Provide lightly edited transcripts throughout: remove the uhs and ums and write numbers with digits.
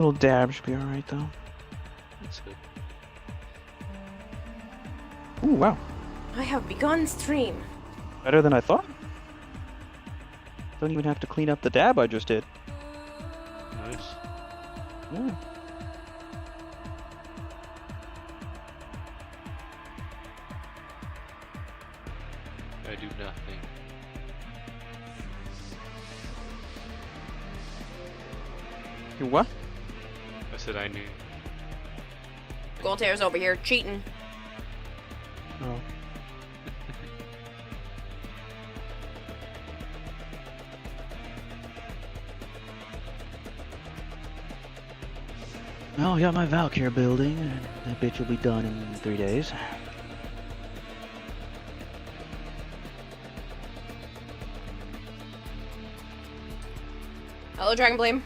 Little dab should be alright though. That's good. Ooh, wow. I have begun stream. Better than I thought. Don't even have to clean up the dab I just did. Nice. Yeah. I do nothing. You what? I said I knew. Goltair's over here cheating. Oh. Well, I got my Valkyrie building, and that bitch will be done in 3 days. Hello, Dragon Blame.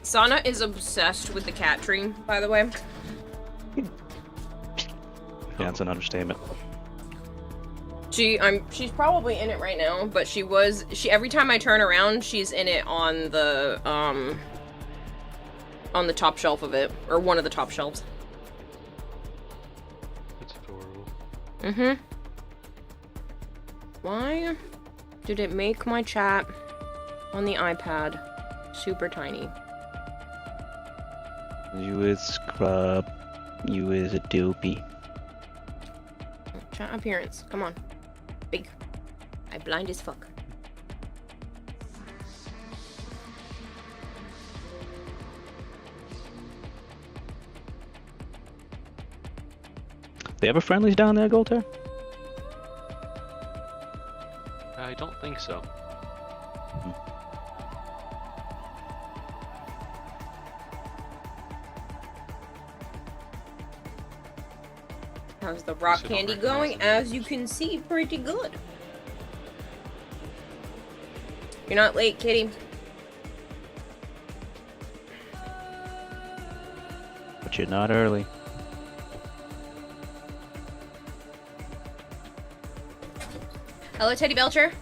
Sana is obsessed with the cat tree, by the way. Yeah, it's an understatement. She's probably in it right now, but every time I turn around, she's in it on the top shelf of it, or one of the top shelves. That's adorable. Mm-hmm. Why did it make my chat on the iPad super tiny? You is scrub. You is a dopey. Chat appearance, come on. Big. I blind as fuck. They have a friendlies down there, Golter? I don't think so. How's the rock So don't candy recognize going? it. As you can see, pretty good. You're not late, kitty. But you're not early. Hello, Teddy Belcher.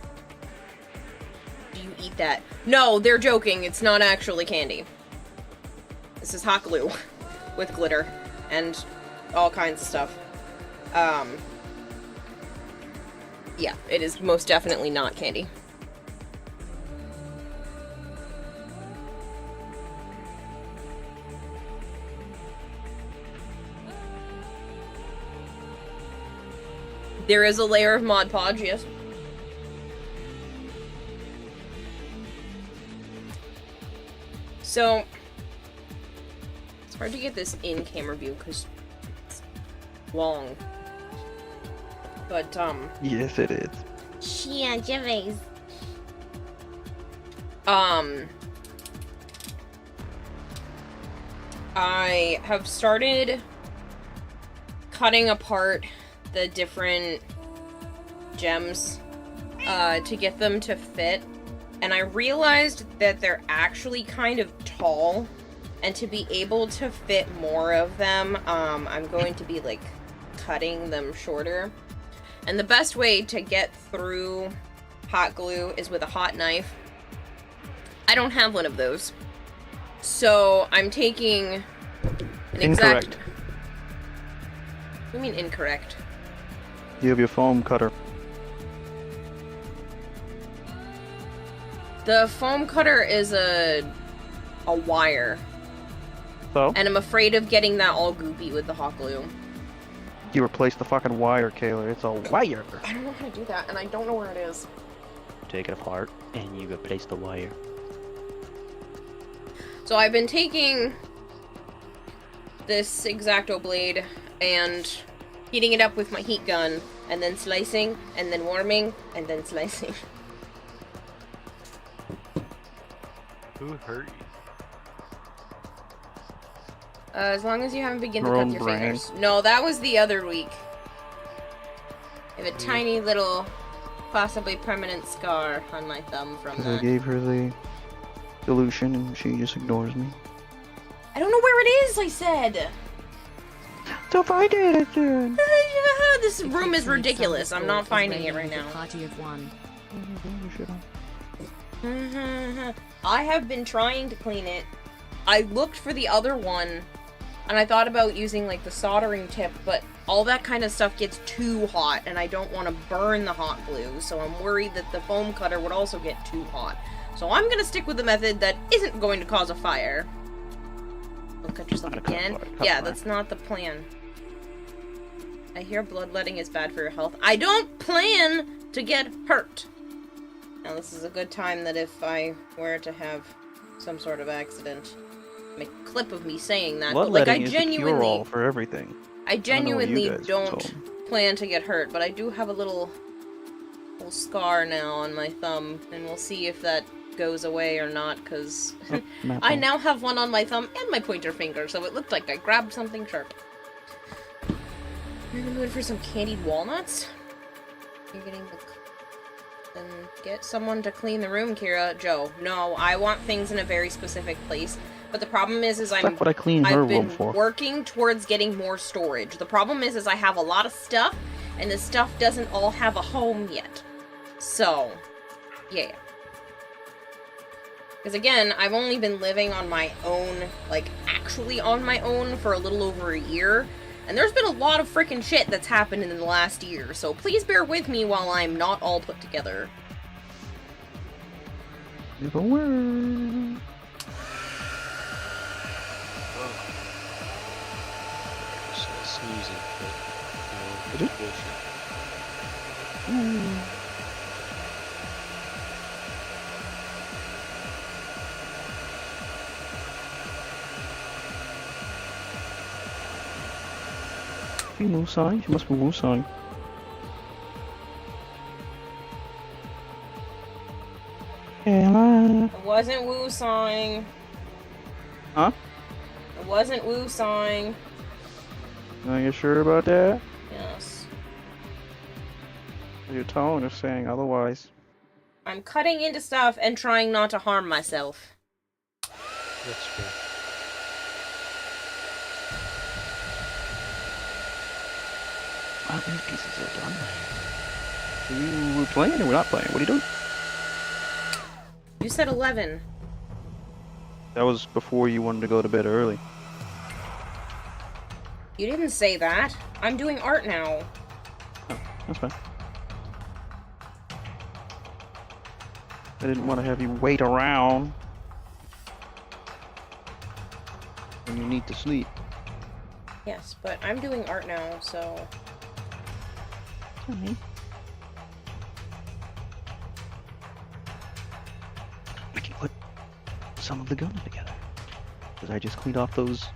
Do you eat that? No, they're joking. It's not actually candy. This is hot glue with glitter and all kinds of stuff. Yeah, it is most definitely not candy. There is a layer of Mod Podge, yes. So, it's hard to get this in camera view because it's long. But, Yes, it is. yeah, Jimmy's. I have started cutting apart the different gems to get them to fit, and I realized that they're actually kind of tall, and to be able to fit more of them, I'm going to be like cutting them shorter. And the best way to get through hot glue is with a hot knife. I don't have one of those, so I'm taking an exact... Incorrect. What do you mean incorrect? You have your foam cutter. The foam cutter is a wire, So? and I'm afraid of getting that all goopy with the hot glue. You replace the fucking wire, Kayla. It's a wire. I don't know how to do that, and I don't know where it is. Take it apart, and you replace the wire. So I've been taking this X-Acto blade and heating it up with my heat gun, and then slicing, and then warming, and then slicing. Who hurt you? As long as you haven't begun to Your cut own your brain. fingers. No, that was the other week. I have a tiny little, possibly permanent scar on my thumb from Because I that. gave her the solution, and she just ignores me. I don't know where it is, I said! So find it again. This room is ridiculous. I'm not finding it right now. Party of one. I have been trying to clean it. I looked for the other one, and I thought about using, like, the soldering tip, but all that kind of stuff gets too hot, and I don't want to burn the hot glue, so I'm worried that the foam cutter would also get too hot. So I'm gonna stick with the method that isn't going to cause a fire. Don't cut yourself again. Yeah, that's not the plan. I hear bloodletting is bad for your health. I don't plan to get hurt! Now this is a good time that if I were to have some sort of accident, make a clip of me saying that, but like I genuinely is the cure-all for everything. I genuinely don't plan to get hurt, but I do have a little scar now on my thumb, and we'll see if that goes away or not, because I now have one on my thumb and my pointer finger, so it looked like I grabbed something sharp. I'm in the mood for some candied walnuts. You're getting the... Then get someone to clean the room, Kira. Joe, no, I want things in a very specific place. But the problem is I've been working towards getting more storage. The problem is I have a lot of stuff, and the stuff doesn't all have a home yet. So, yeah. Because again, I've only been living on my own, like, actually on my own for a little over a year. And there's been a lot of freaking shit that's happened in the last year, so please bear with me while I'm not all put together. Never will. Sneezing fit. Is it? Wu-Sang? She must be Wu-Sang. It wasn't Wu-Sang. Huh? It wasn't Wu-Sang. Are you sure about that? Yes. Your tone is saying otherwise. I'm cutting into stuff and trying not to harm myself. That's fair. How many pieces are done? Are you playing or we're not playing? What are you doing? You said 11. That was before you wanted to go to bed early. You didn't say that. I'm doing art now. Oh, that's fine. I didn't want to have you wait around when you need to sleep. Yes, but I'm doing art now, so... We can put some of the gun together. Because I just cleaned off those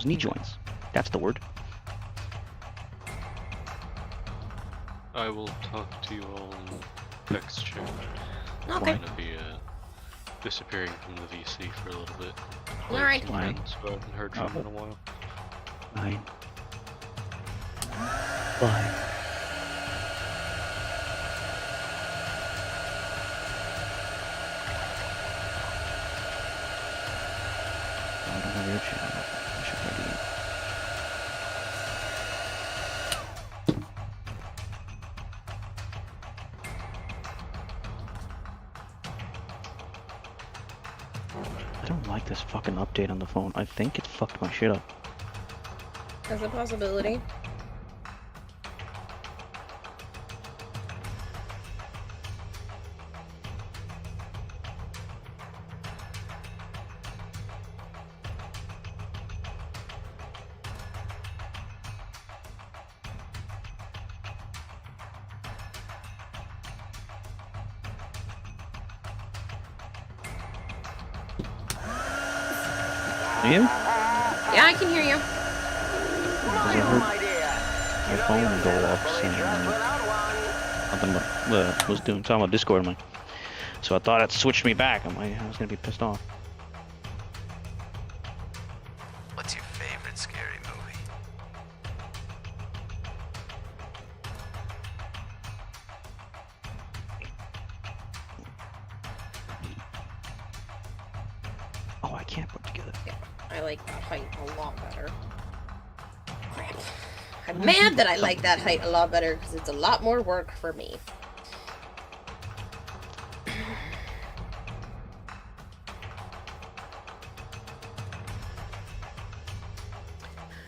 knee joints. That's the word. I will talk to you all in text chat. Okay. I'm gonna be disappearing from the VC for a little bit. Alright. So I haven't heard from in a while. 9, 5. I don't have your channel. I should probably do it. I don't like this fucking update on the phone. I think it's fucked my shit up. That's a possibility. You? Yeah, I can hear you. I heard my phone go off saying nothing but was doing talking about Discord, man. So I thought it switched me back. I was gonna be pissed off. What's your favorite scary movie? Oh, I can't put together. Yeah, I like that height a lot better. Crap. I'm mad that I like that height a lot better because it's a lot more work for me.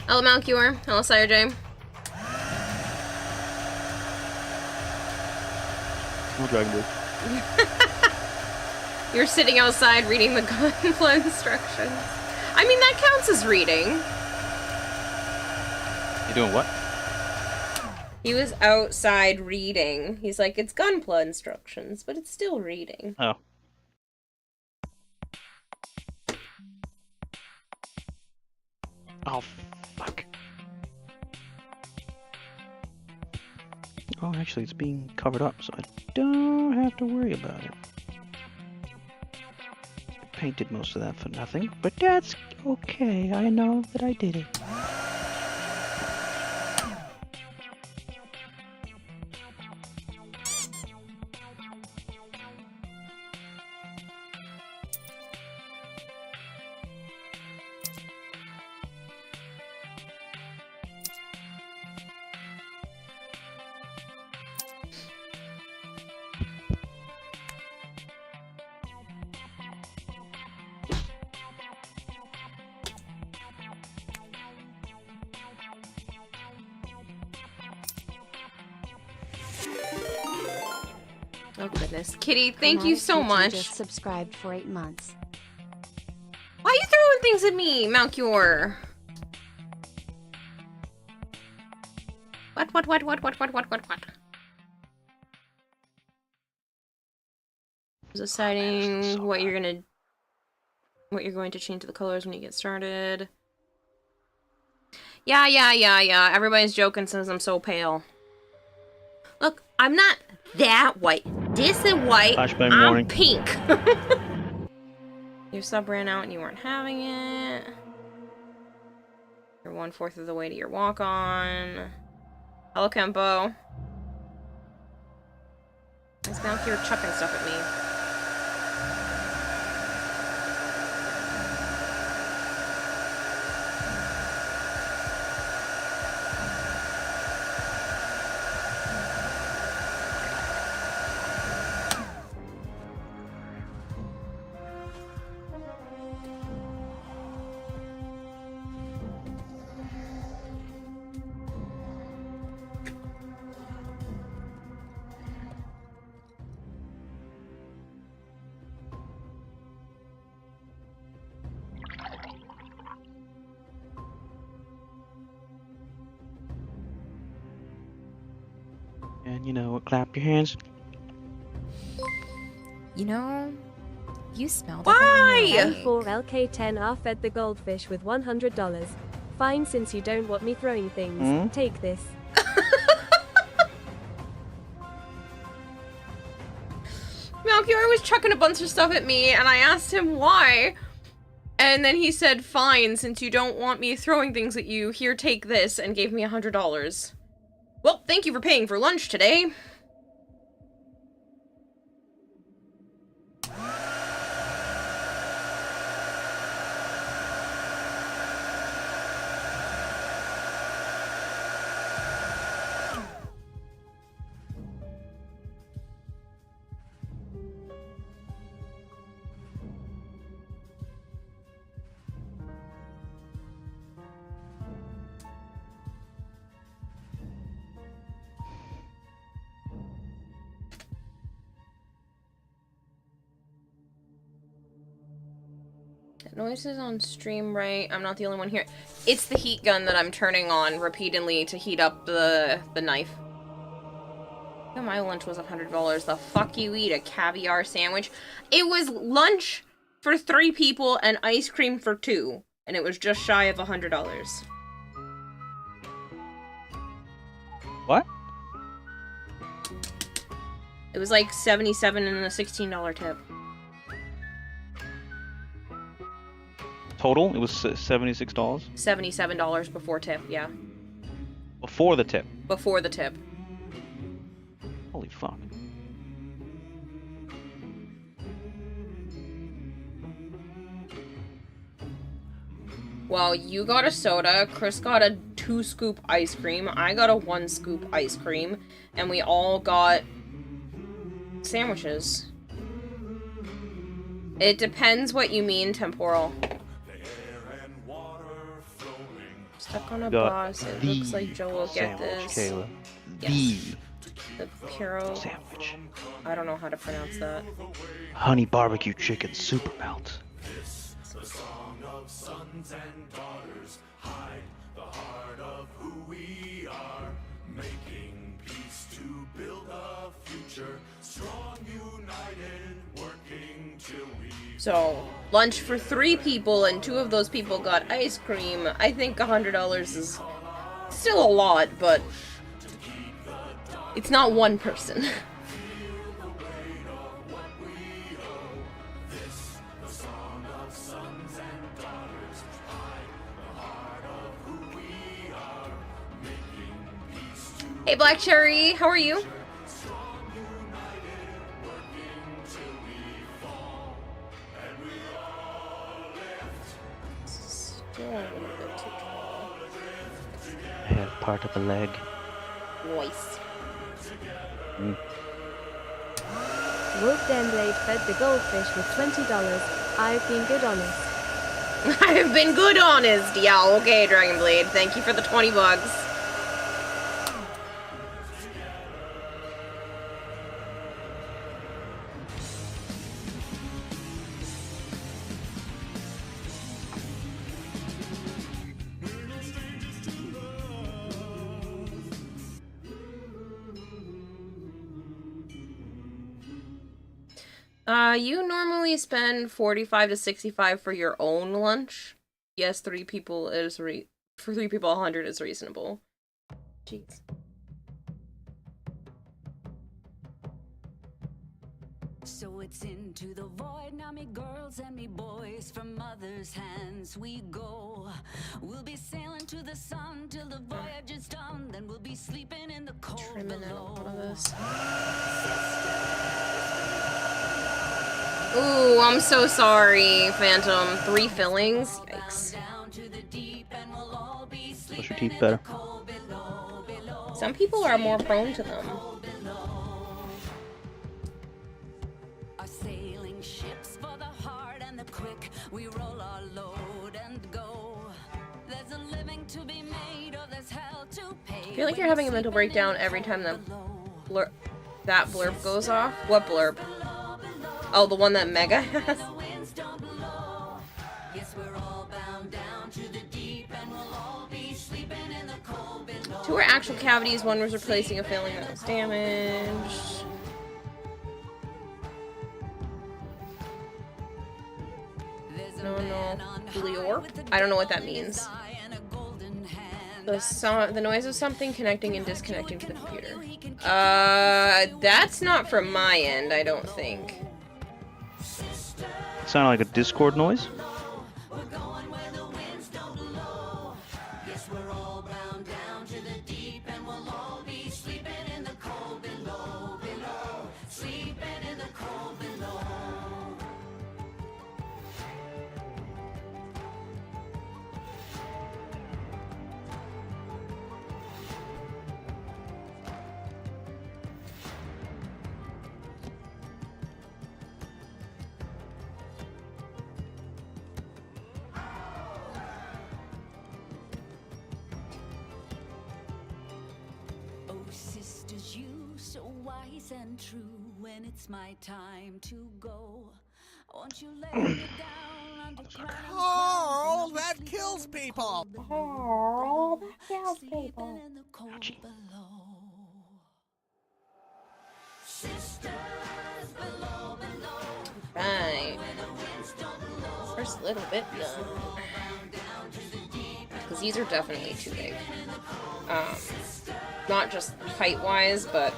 Hello, Malcure. Hello, Sire J. No Dragon Ball. You're sitting outside reading the gunflow instructions. I mean, that counts as reading. You doing what? He was outside reading. He's like, it's gunpla instructions, but it's still reading. Oh. Oh, fuck. Oh, actually, it's being covered up, so I don't have to worry about it. I painted most of that for nothing, but that's okay. I know that I did it. Oh goodness. Kitty, thank you so much. Just subscribed for 8 months. Why are you throwing things at me, Malcure? What? Deciding what you're going to change to the colors when you get started. Yeah. Everybody's joking since I'm so pale. Look, I'm not that white. This is white. Flashbang I'm warning. pink. Your sub ran out and you weren't having it. You're 1/4 of the way to your walk-on. Hello, Kempo. This Malcure chucking stuff at me. And you know what? Clap your hands. You know, you smell the Why? For LK10 R fed the goldfish with $100. Fine, since you don't want me throwing things. Take this. Malcure was chucking a bunch of stuff at me, and I asked him why. And then he said, fine, since you don't want me throwing things at you, here, take this, and gave me $100. Well, thank you for paying for lunch today. That noise is on stream, right? I'm not the only one here. It's the heat gun that I'm turning on repeatedly to heat up the knife. Yeah, my lunch was $100. The fuck you eat? A caviar sandwich? It was lunch for 3 people and ice cream for 2. And it was just shy of $100. What? It was like $77 and a $16 tip. Total? It was $76? $77 before tip, yeah. Before the tip. Before the tip. Holy fuck. Well, you got a soda, Chris got a 2-scoop ice cream. I got a 1-scoop ice cream. And we all got sandwiches. It depends what you mean, temporal. Stuck on a Got bus. It the looks like Joe will get sandwich, this. Kayla. Yes. The Puro. Sandwich. I don't know how to pronounce that. Honey barbecue chicken super melt. So, lunch for 3 people, and 2 of those people got ice cream. I think $100 is still a lot, but it's not one person. Hey, Black Cherry, how are you? Still a little bit too tall. I have part of a leg. Voice. Wolf Denblade fed the goldfish with $20. I've been good honest. I've been good honest. Yeah, okay, Dragonblade. Thank you for the 20 bucks. You normally spend 45 to 65 for your own lunch. Yes, 3 people is for 3 people 100 is reasonable. Jeez. So it's into the void, now me girls and me boys, from mother's hands we go. We'll be sailing to the sun till the voyage is done, then we'll be sleeping in the cold Trimming out a below. lot of this. Ooh, I'm so sorry, Phantom. 3 fillings? Yikes. Brush your teeth better. Some people are more prone to them. Our sailing ships for the hard and the quick, we roll our load and go. There's a living to be made, or there's hell to pay. I feel like you're having a mental breakdown every time that blurb goes off. What blurb? Oh, the one that Mega has? Two were actual cavities, one was replacing a filling that was damaged. No. Bleorp? I don't know what that means. The noise of something connecting and disconnecting to the computer. That's not from my end, I don't think. It sounded like a Discord noise. And true, when it's my time to go, won't you lay me down under Carl, that kills people. Oh, that kills people. in the cold below. Right. First little bit done. Because these are definitely too big. Not just height-wise, but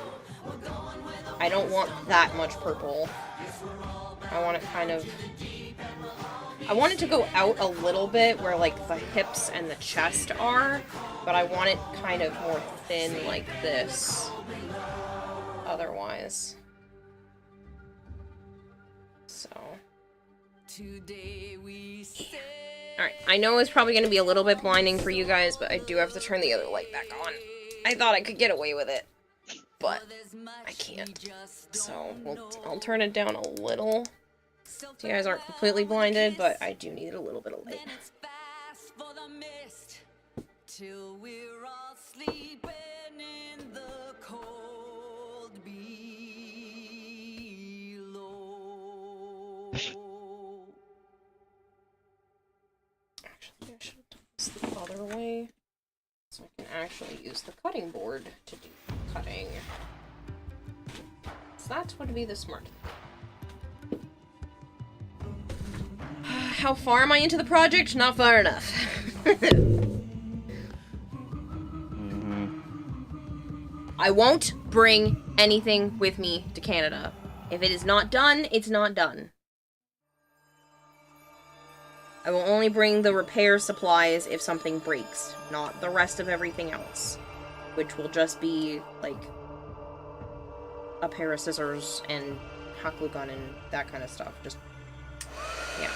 I don't want that much purple. I want it kind of... I want it to go out a little bit where, like, the hips and the chest are, but I want it kind of more thin like this. Otherwise. So. Today we sail Alright, I know it's probably going to be a little bit blinding for you guys, but I do have to turn the other light back on. I thought I could get away with it, but I can't. So, I'll turn it down a little, so you guys aren't completely blinded, but I do need a little bit of light. Till we're all sleeping in the cold below. Actually, I should have done this the other way, so I can actually use the cutting board to do cutting. So that would be the smart thing. How far am I into the project? Not far enough. I won't bring anything with me to Canada. If it is not done, it's not done. I will only bring the repair supplies if something breaks, not the rest of everything else. Which will just be, like, a pair of scissors and hot glue gun and that kind of stuff. Just, yeah.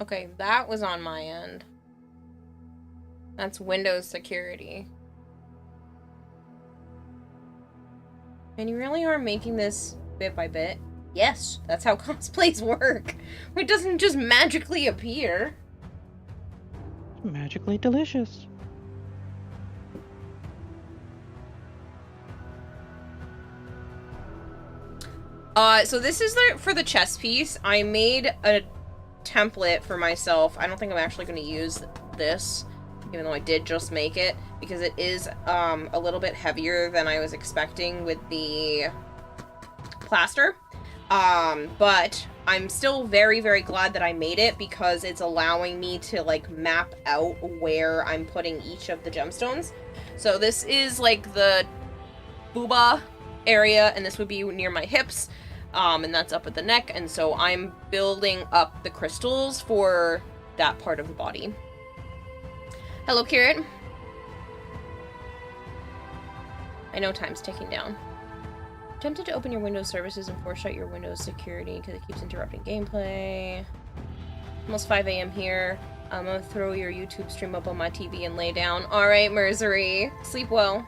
Okay, that was on my end. That's Windows security. And you really are making this bit by bit? Yes, that's how cosplays work. It doesn't just magically appear. Magically delicious. So this is for the chest piece. I made a template for myself. I don't think I'm actually going to use this, even though I did just make it, because it is a little bit heavier than I was expecting with the plaster. But I'm still very, very glad that I made it, because it's allowing me to, like, map out where I'm putting each of the gemstones. So this is, like, the booba area, and this would be near my hips. And that's up at the neck, and so I'm building up the crystals for that part of the body. Hello, Kirit. I know time's ticking down. Tempted to open your Windows services and force shut your Windows security because it keeps interrupting gameplay. Almost 5 a.m. here. I'm gonna throw your YouTube stream up on my TV and lay down. Alright, Mercery. Sleep well.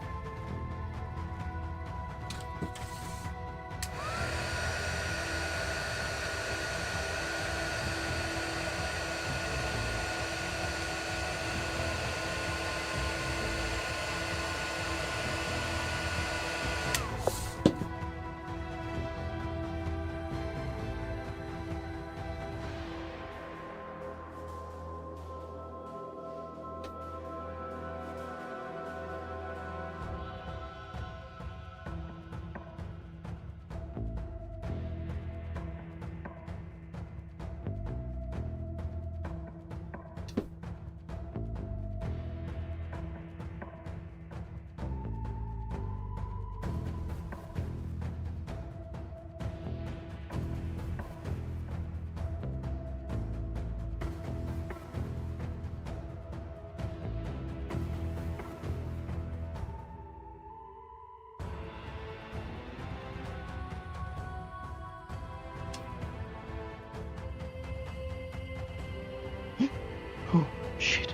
Oh, shit.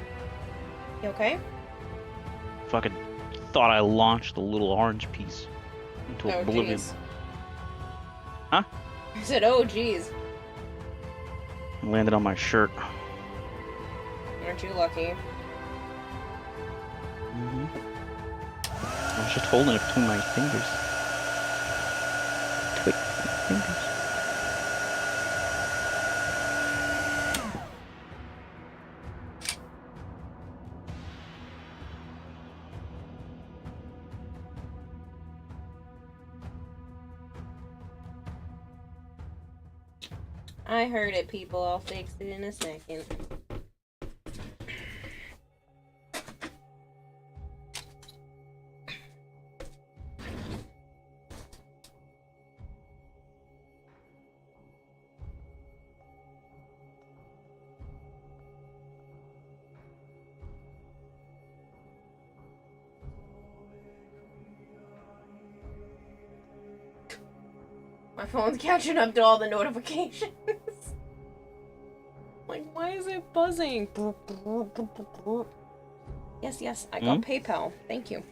You okay? Fucking thought I launched the little orange piece into Oh, oblivion. jeez. Huh? I said, oh, jeez. Landed on my shirt. Aren't you lucky? I was just holding it between my fingers. Twig fingers. I heard it, people. I'll fix it in a second. My phone's catching up to all the notifications. Like, why is it buzzing? Yes, yes, I got PayPal. Thank you.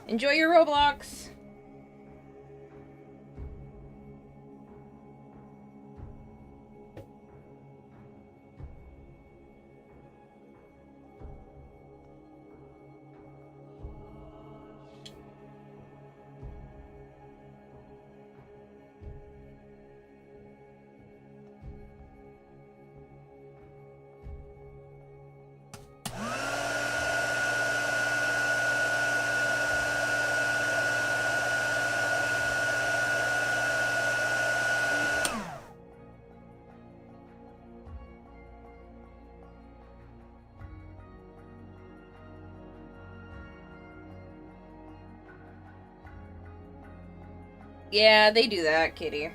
Enjoy your Roblox. Yeah, they do that, Kitty.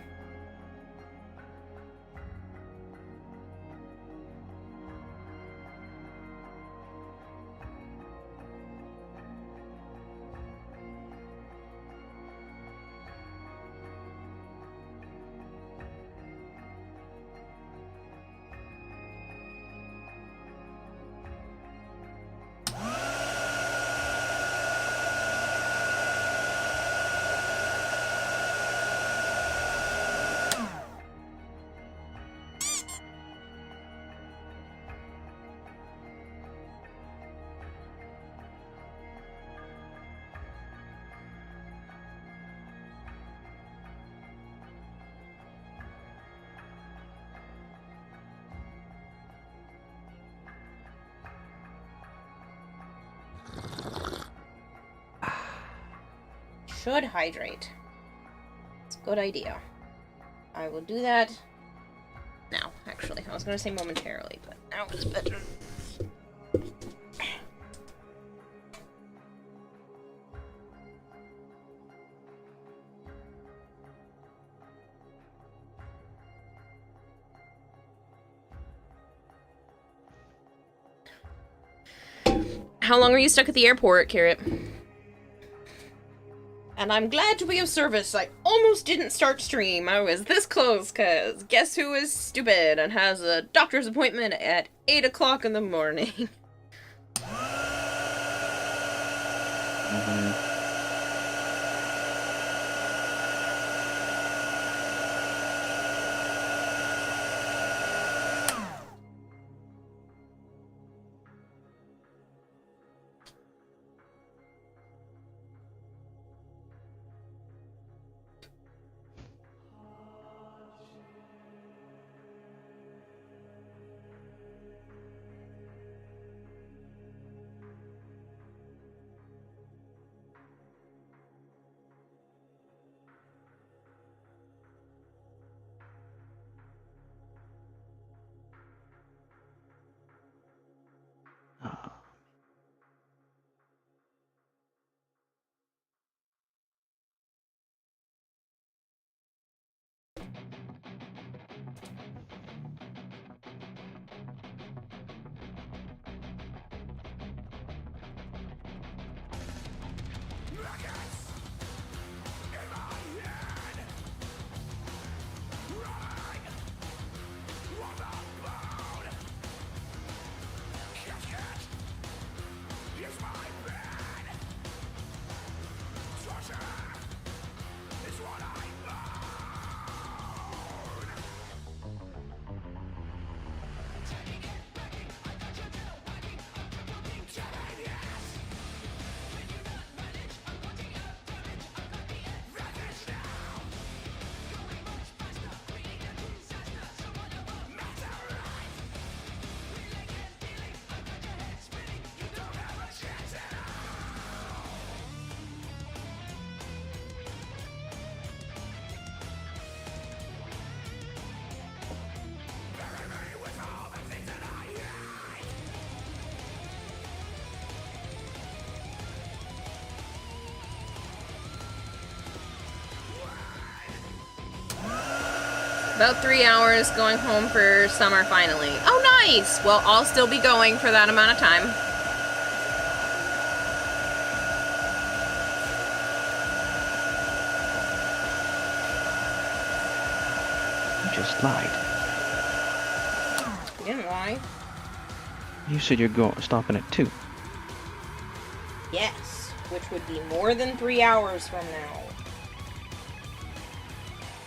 Should hydrate. It's a good idea. I will do that now, actually. I was going to say momentarily, but now it's better. How long are you stuck at the airport, Carrot? And I'm glad to be of service. I almost didn't start stream. I was this close, cause guess who is stupid and has a doctor's appointment at 8 o'clock in the morning. About 3 hours going home for summer finally. Oh, nice! Well, I'll still be going for that amount of time. You just lied. You didn't lie. You said you're stopping at 2. Yes, which would be more than 3 hours from now.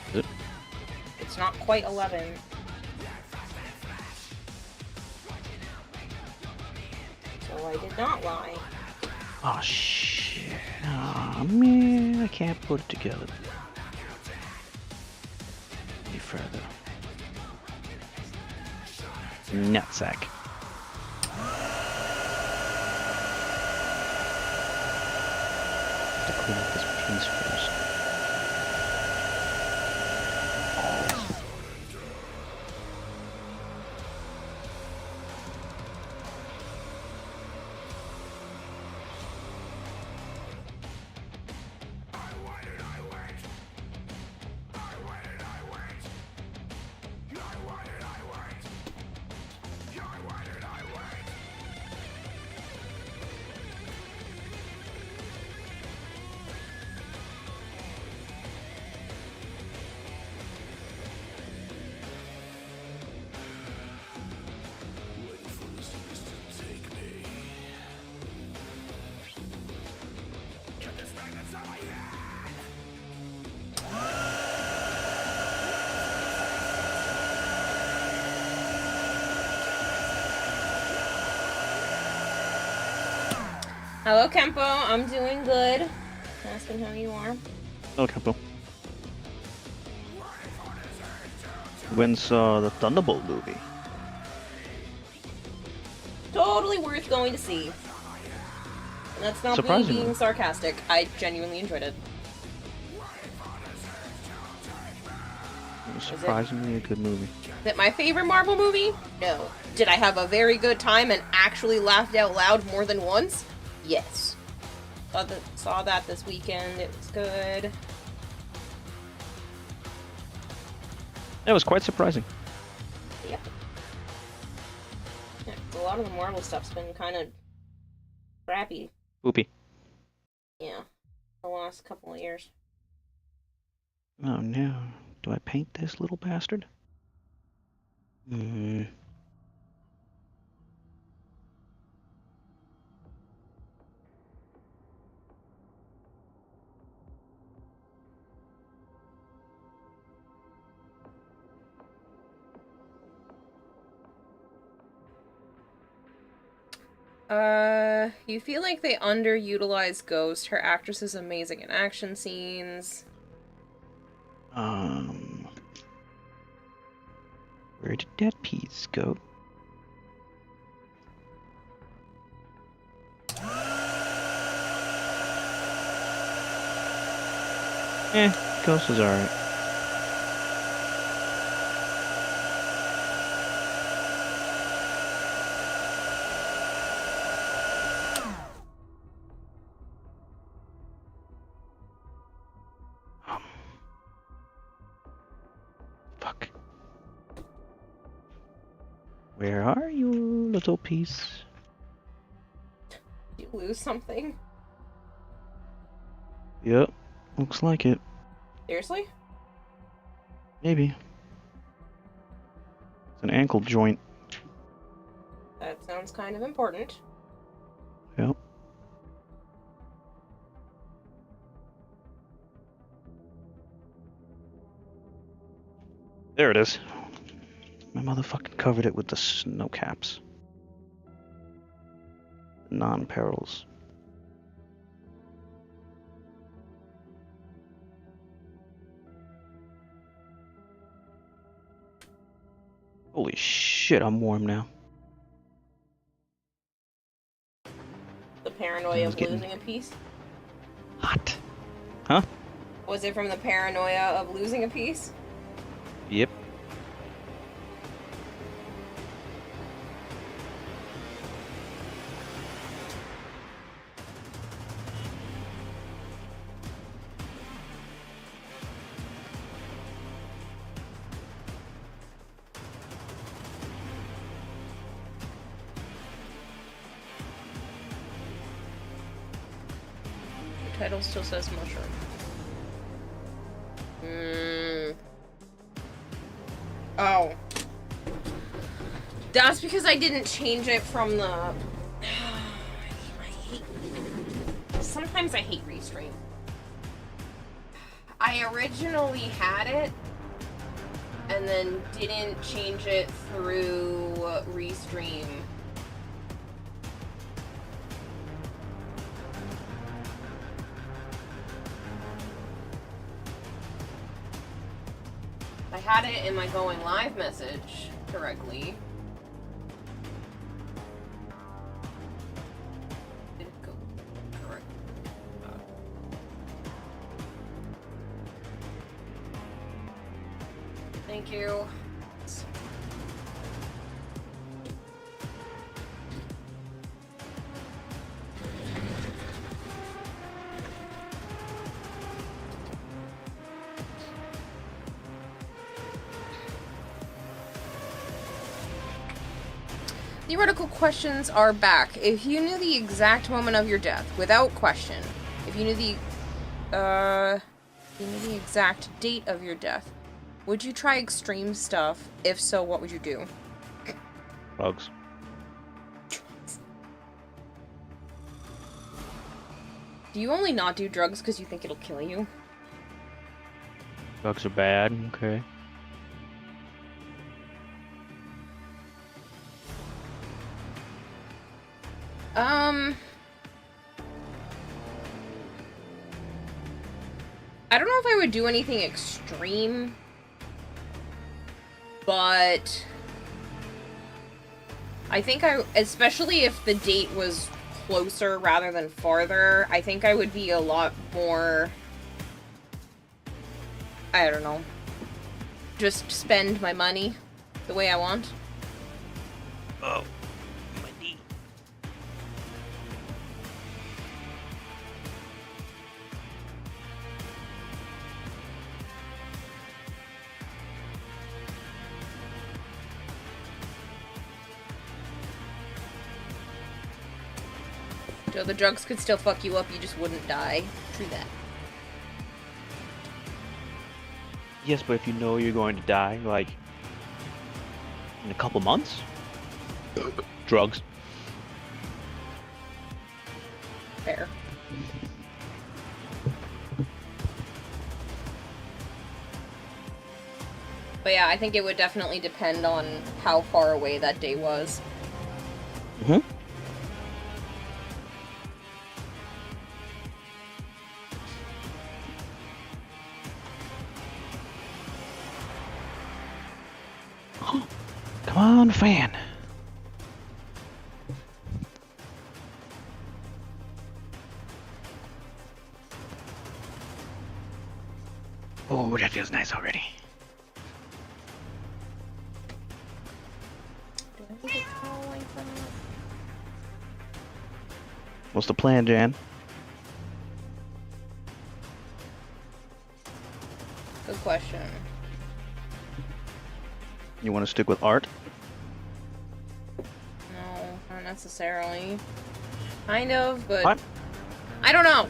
Is it? It's not quite 11. So I did not lie. Oh shit. Oh man, I can't put it together. Any further. Nutsack. To clean up this piece first. Hello, Kempo. I'm doing good. Asking how you are. Oh, Capo. When's the Thunderbolt movie? Totally worth going to see. And that's not me Surprisingly. being sarcastic. I genuinely enjoyed it. It was surprisingly a good movie. Is it my favorite Marvel movie? No. Did I have a very good time and actually laughed out loud more than once? Yes. Saw that this weekend. It was good. That was quite surprising. Yep. Yeah, 'cause a lot of the Marvel stuff's been kind of crappy. Poopy. Yeah. The last couple of years. Oh no. Do I paint this little bastard? Hmm. You feel like they underutilize Ghost. Her actress is amazing in action scenes. Where did that piece go? Ghost is alright. Fuck. Where are you, little piece? Did you lose something? Yep, looks like it. Seriously? Maybe. It's an ankle joint. That sounds kind of important. Yep. There it is. My motherfucking covered it with the snow caps. Non-perils. Holy shit, I'm warm now. The paranoia Sounds of getting- losing a piece? Hot. Huh? Was it from the paranoia of losing a piece? Yep. Title still says mushroom. Oh. That's because I didn't change it from the... I hate... Sometimes I hate Restream. I originally had it, and then didn't change it through Restream. I had it in my going live message correctly. Did it go correct? Thank you. Theoretical questions are back. If you knew the exact moment of your death, without question, if you knew the exact date of your death, would you try extreme stuff? If so, what would you do? Bugs. Do you only not do drugs because you think it'll kill you? Bugs are bad, okay. I don't know if I would do anything extreme, but I think especially if the date was closer rather than farther, I think I would be a lot more, I don't know, just spend my money the way I want. Oh, my knee. So the drugs could still fuck you up, you just wouldn't die. True that. Yes, but if you know you're going to die, like, in a couple months? Drugs. Fair. But yeah, I think it would definitely depend on how far away that day was. Mm-hmm. Come on, fan. Oh, that feels nice already. What's the plan, Jan? Good question. You want to stick with art? No, not necessarily. Kind of, but... What? I don't know!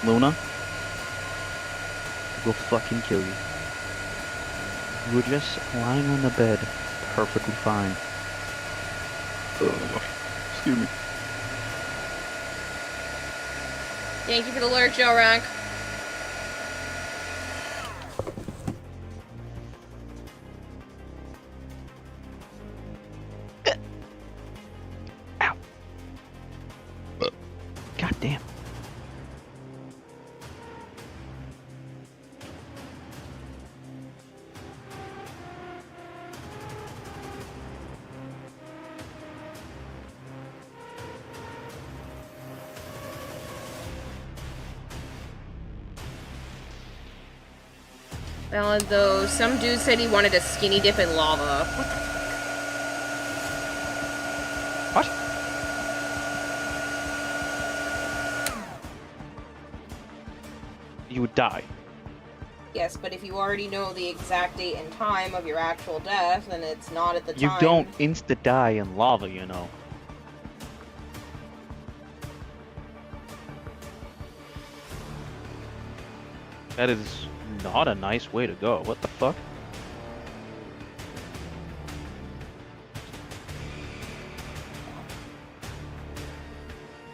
Luna? We'll fucking kill you. You were just lying on the bed, perfectly fine. Excuse me. Thank you for the alert, Joe Rank. Ow. God damn. Valid though, some dude said he wanted a skinny dip in lava. What the What? You would die. Yes, but if you already know the exact date and time of your actual death, then it's not at the time. You don't insta-die in lava, you know. That is not a nice way to go. What the fuck?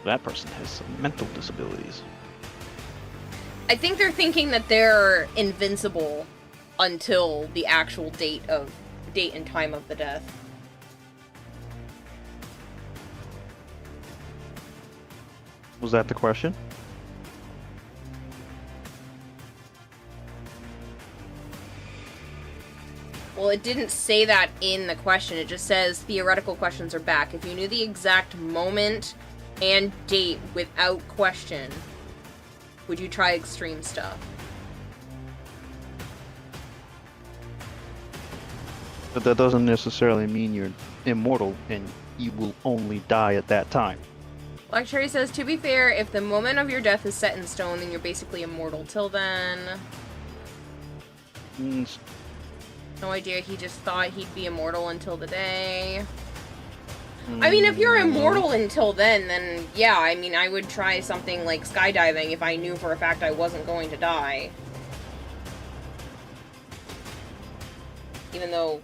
That person has some mental disabilities. I think they're thinking that they're invincible until the actual date and time of the death. Was that the question? Well, it didn't say that in the question. It just says theoretical questions are back. If you knew the exact moment and date without question, would you try extreme stuff? But that doesn't necessarily mean you're immortal and you will only die at that time. Black Cherry says, to be fair, if the moment of your death is set in stone, then you're basically immortal till then. No idea, he just thought he'd be immortal until the day. I mean, if you're immortal until then yeah, I mean, I would try something like skydiving if I knew for a fact I wasn't going to die. Even though,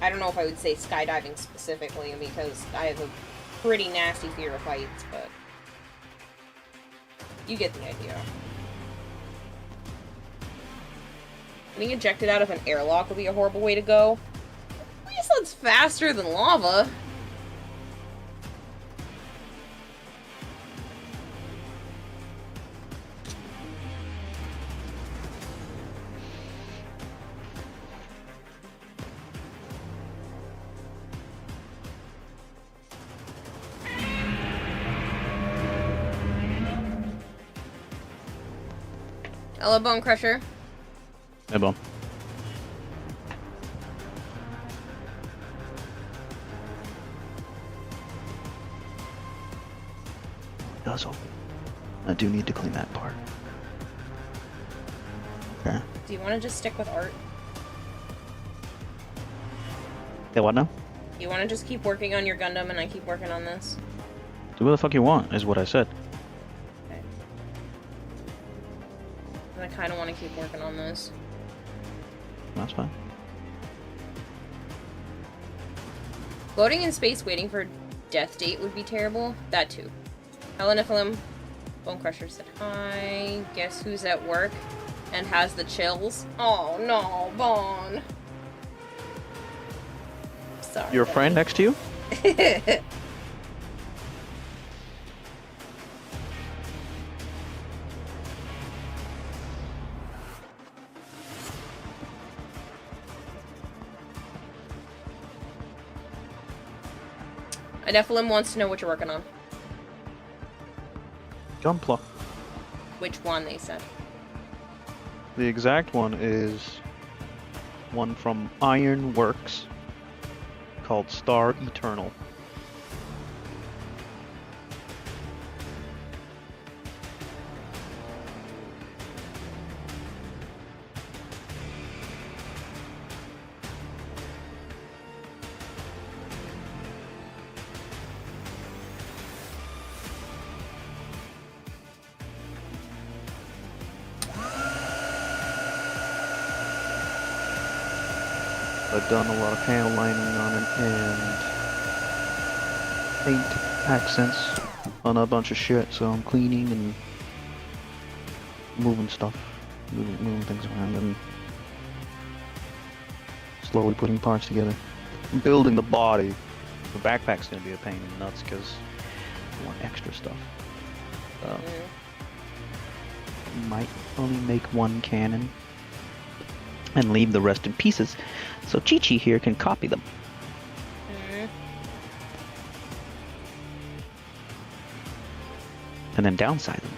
I don't know if I would say skydiving specifically, because I have a pretty nasty fear of heights, but you get the idea. Getting ejected out of an airlock would be a horrible way to go. At least that's faster than lava. Hello, Bone Crusher. Hey, Bone. Does open. I do need to clean that part. Okay. Do you want to just stick with art? Hey, what now? You want to just keep working on your Gundam and I keep working on this? Do what the fuck you want, is what I said. Okay. And I kind of want to keep working on this. That's fine. Floating in space waiting for death date would be terrible. That too. Helen Nephilim. Bone Crusher said hi. Guess who's at work and has the chills? Oh no, Bone. Sorry. Your friend next to you? Nephilim wants to know what you're working on. Gunpla. Which one, they said. The exact one is one from Ironworks called Star Eternal. I've done a lot of panel lining on it and paint accents on a bunch of shit, so I'm cleaning and moving stuff, moving things around and slowly putting parts together. I'm building the body. The backpack's gonna be a pain in the nuts because I want extra stuff. Might only make one cannon and leave the rest in pieces, so Chi-Chi here can copy them. And then downside them.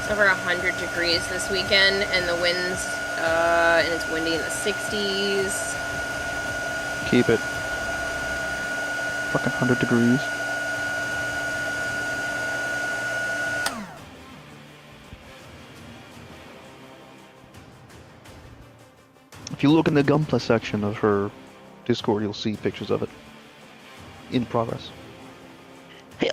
It's over 100 degrees this weekend, and the winds, and it's windy in the 60s. Keep it. Fucking 100 degrees. If you look in the Gunpla section of her Discord, you'll see pictures of it in progress. Hell.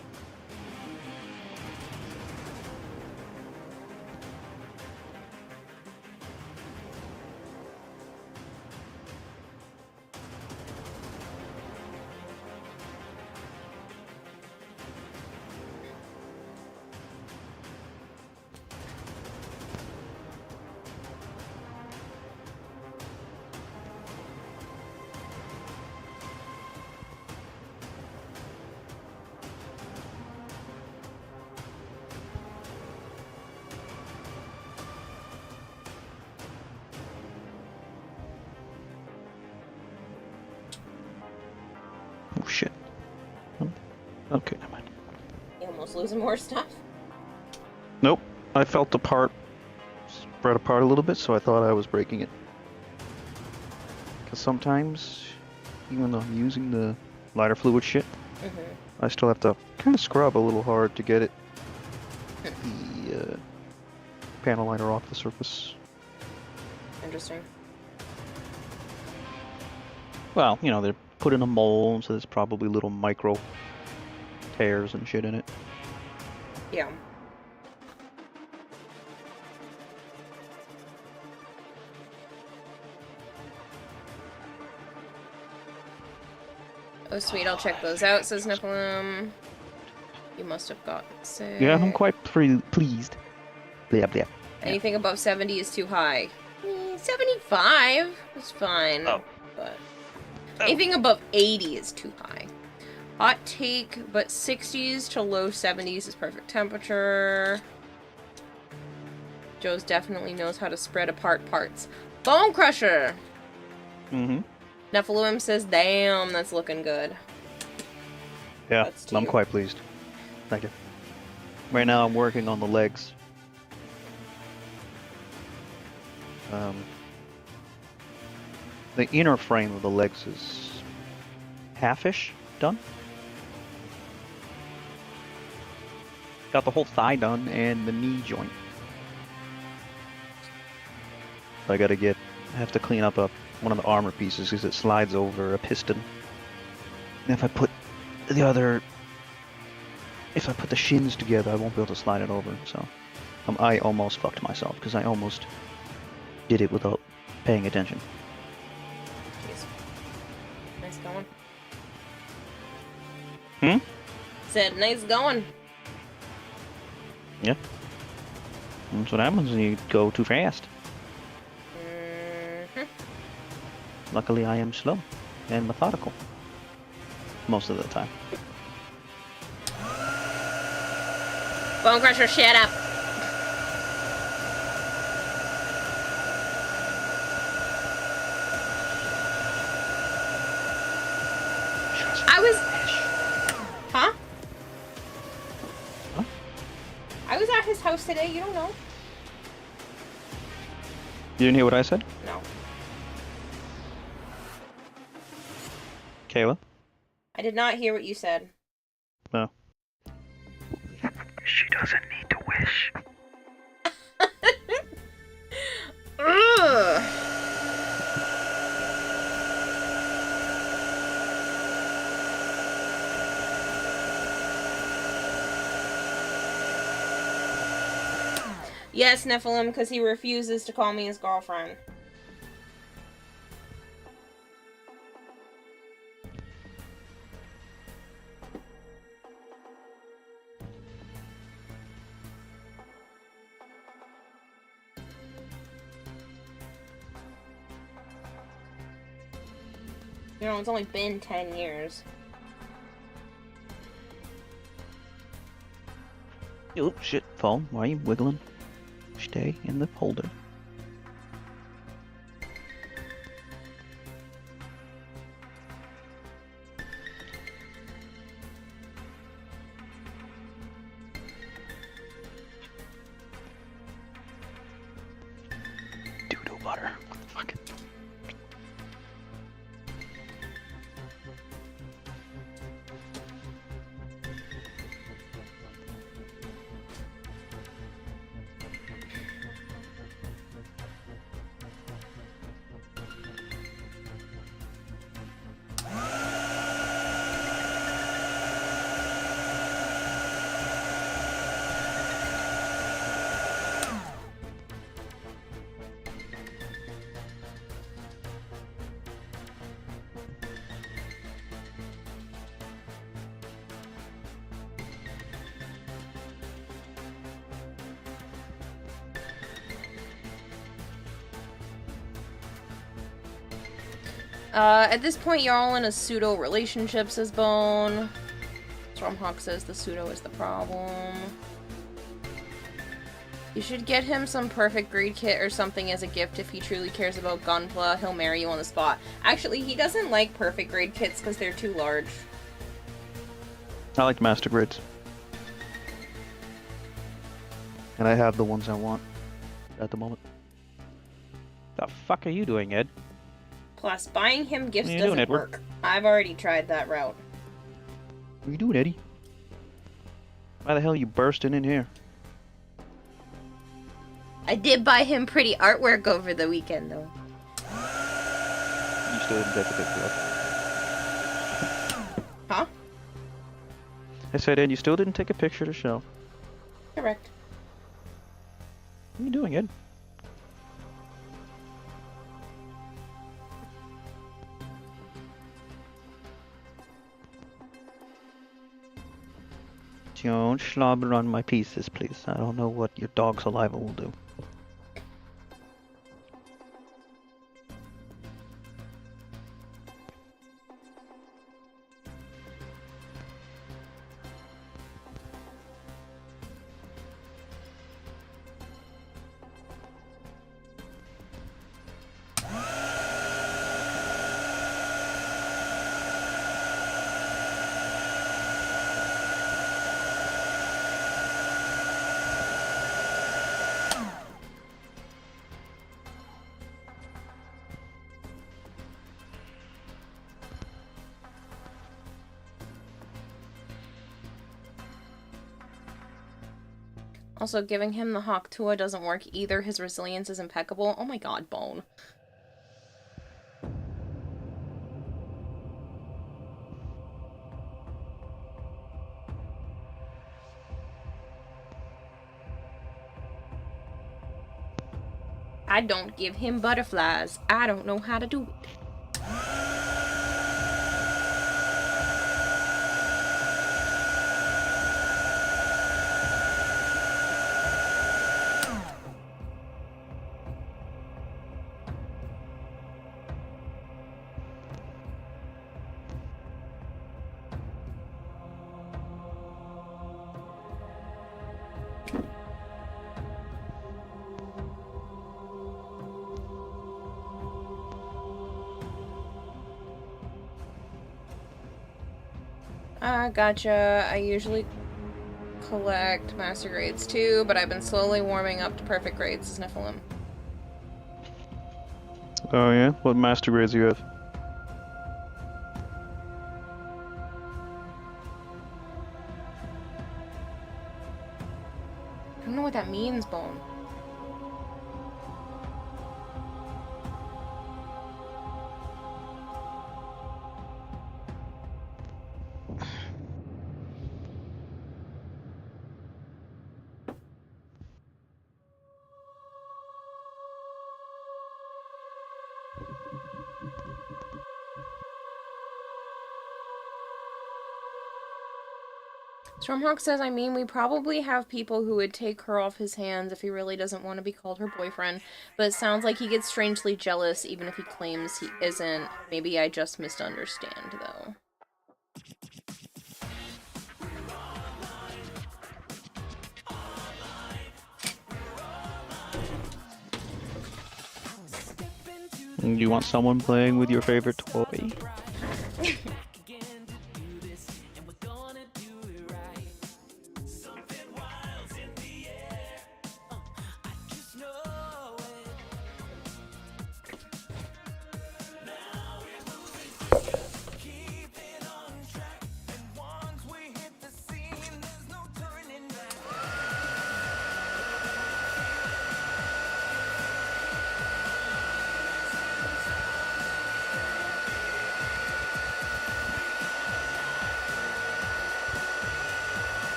Oh shit. Okay, never mind. You almost losing more stuff. Nope. I felt the part spread apart a little bit, so I thought I was breaking it. Because sometimes, even though I'm using the lighter fluid shit, I still have to kind of scrub a little hard to get it, the panel liner off the surface. Interesting. Well, you know, they're put in a mold, so there's probably little micro tears and shit in it. Yeah. Oh sweet, I'll check those out, says Nephilim. You must have got sick. Yeah, I'm quite pleased. Blah, blah. Anything above 70 is too high. 75 is fine. Oh. But anything above 80 is too high. Hot take, but 60s to low 70s is perfect temperature. Joe's definitely knows how to spread apart parts. Bone Crusher! Mm-hmm. Nephilim says, damn, that's looking good. Yeah, That's to I'm you. quite pleased. Thank you. Right now I'm working on the legs. The inner frame of the legs is half-ish done. Got the whole thigh done and the knee joint. I have to clean up one of the armor pieces because it slides over a piston. And if I put the shins together, I won't be able to slide it over. So I almost fucked myself because I almost did it without paying attention. Jeez. Nice going. Hmm? Said, nice going. Yeah. That's what happens when you go too fast. Luckily, I am slow and methodical most of the time. Bone Crusher, shut up. I was... Huh? Huh? I was at his house today, you don't know? You didn't hear what I said? No. Kayla? I did not hear what you said. No. She doesn't need to wish. Ugh. Yes, Nephilim, because he refuses to call me his girlfriend. You know, it's only been 10 years. Oh, shit. Phone. Why are you wiggling? Stay in the holder. Doodle butter. What the fuck? At this point, you're all in a pseudo relationship, says Bone. Stormhawk says the pseudo is the problem. You should get him some perfect grade kit or something as a gift if he truly cares about Gunpla. He'll marry you on the spot. Actually, he doesn't like perfect grade kits because they're too large. I like master grades. And I have the ones I want at the moment. The fuck are you doing, Ed? Plus, buying him gifts What are you doesn't doing, Edward? work. I've already tried that route. What are you doing, Eddie? Why the hell are you bursting in here? I did buy him pretty artwork over the weekend, though. You still didn't take a picture of. Huh? I said, Ed, you still didn't take a picture to show. Correct. What are you doing, Ed? Don't slobber on my pieces, please. I don't know what your dog saliva will do. Also, giving him the Hawk Tua doesn't work either. His resilience is impeccable. Oh my god, Bone. I don't give him butterflies. I don't know how to do it. Gotcha. I usually collect master grades too, but I've been slowly warming up to perfect grades, sniffle him. Oh yeah? What master grades do you have? I don't know what that means, Bone. Stormhawk says, I mean, we probably have people who would take her off his hands if he really doesn't want to be called her boyfriend, but it sounds like he gets strangely jealous even if he claims he isn't. Maybe I just misunderstand, though. You want someone playing with your favorite toy?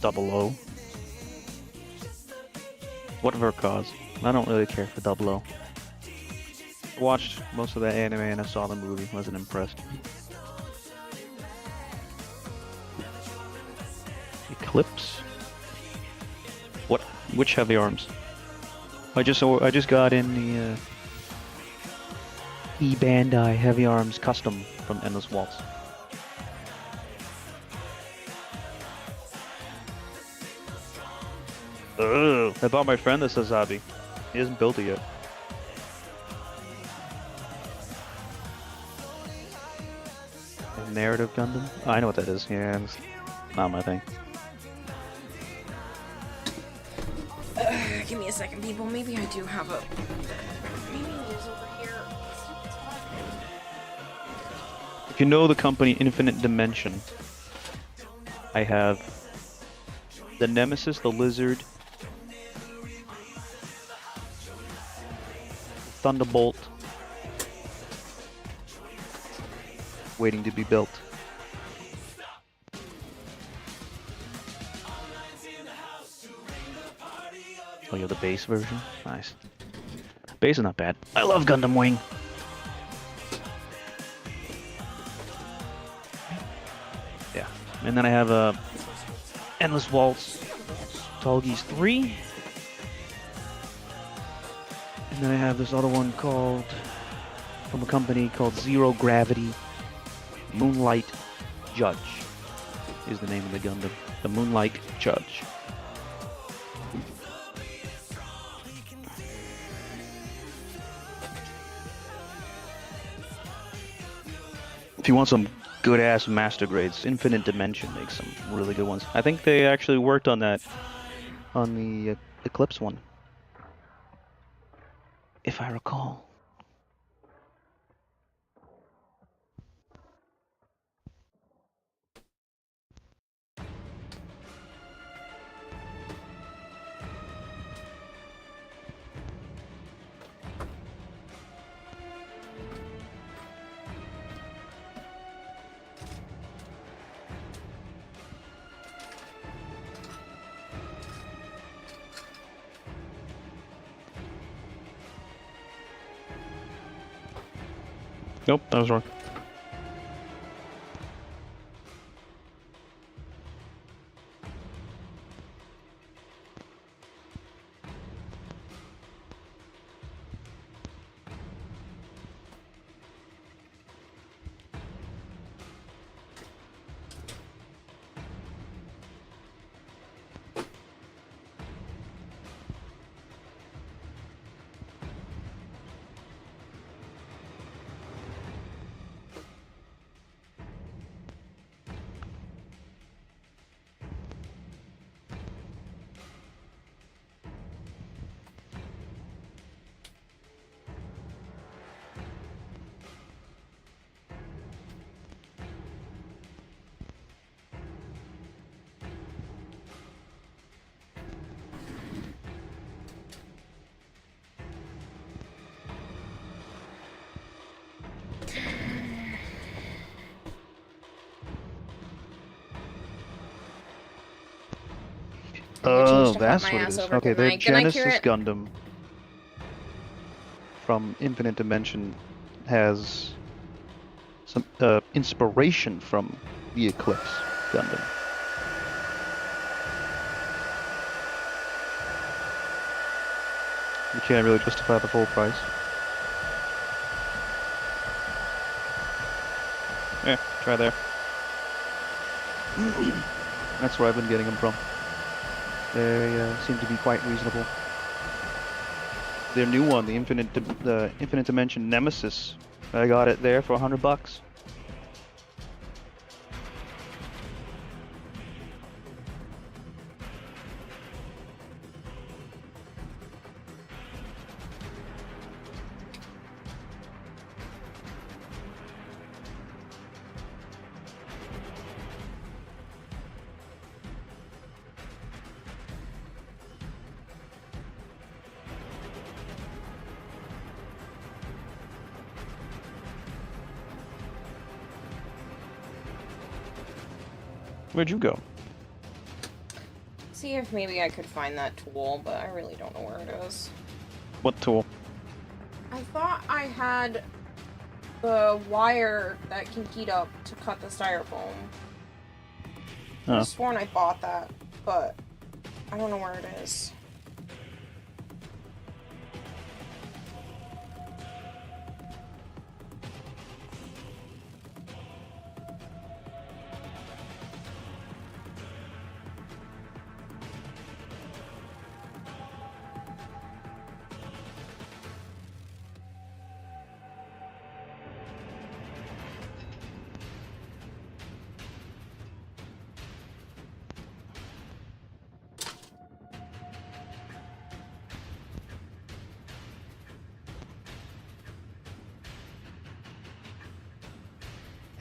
Double O. Whatever cause. I don't really care for Double O. I watched most of that anime and I saw the movie. Wasn't impressed. Eclipse? What? Which heavy arms? I just got in the E-Bandai Heavy Arms Custom from Endless Waltz. Ugh. I bought my friend the Sazabi. He hasn't built it yet. A narrative Gundam? Oh, I know what that is. Yeah, it's not my thing. Give me a second, people. Maybe I do have a... Maybe it is over here. If you know the company Infinite Dimension, I have the Nemesis, the Lizard, Thunderbolt, waiting to be built. Oh, you have the base version? Nice. Base is not bad. I love Gundam Wing. Yeah. And then I have a Endless Waltz Tallgeese 3. And then I have this other one called, from a company called Zero Gravity, Moonlight Judge is the name of the Gundam. The Moonlight Judge. If you want some good-ass master grades, Infinite Dimension makes some really good ones. I think they actually worked on that on the Eclipse one, if I recall. Nope, that was wrong. Oh, that's what it is. Okay, the Genesis Gundam from Infinite Dimension has some inspiration from the Eclipse Gundam. You can't really justify the full price. Yeah, try there. That's where I've been getting them from. They seem to be quite reasonable. Their new one, the Infinite Dimension Nemesis, I got it there for $100. Where'd you go? see if maybe I could find that tool, but I really don't know where it is. What tool? I thought I had the wire that can heat up to cut the styrofoam. I Oh. just sworn I bought that, but I don't know where it is.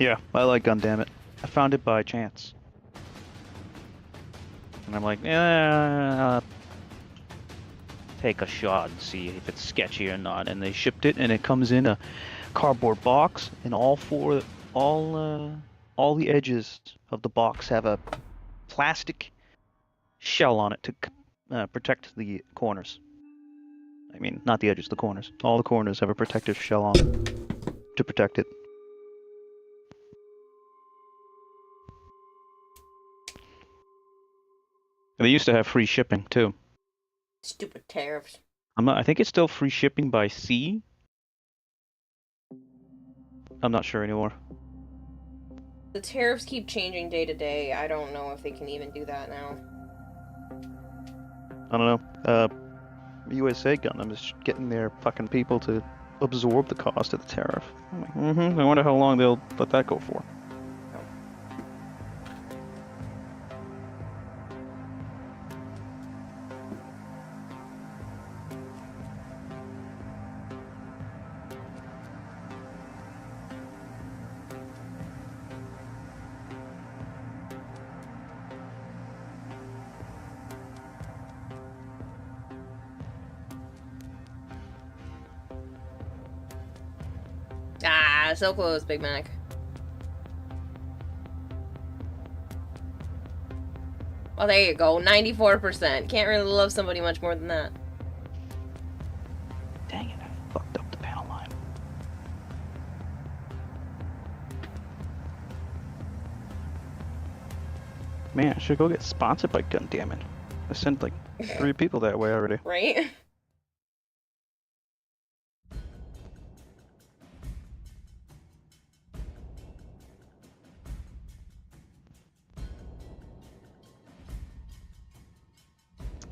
Yeah, I like Gundamit. I found it by chance. And I'm like, take a shot and see if it's sketchy or not. And they shipped it, and it comes in a cardboard box, and all the edges of the box have a plastic shell on it to protect the corners. I mean, not the edges, the corners. All the corners have a protective shell on it to protect it. And they used to have free shipping too. Stupid tariffs. I think it's still free shipping by sea. I'm not sure anymore. The tariffs keep changing day to day. I don't know if they can even do that now. I don't know. USA Gundam is getting their fucking people to absorb the cost of the tariff. I'm like, I wonder how long they'll let that go for. Ah, so close, Big Mac. Well, there you go. 94%. Can't really love somebody much more than that. Dang it, I fucked up the panel line. Man, I should go get sponsored by Gundamit. I sent like 3 people that way already. Right?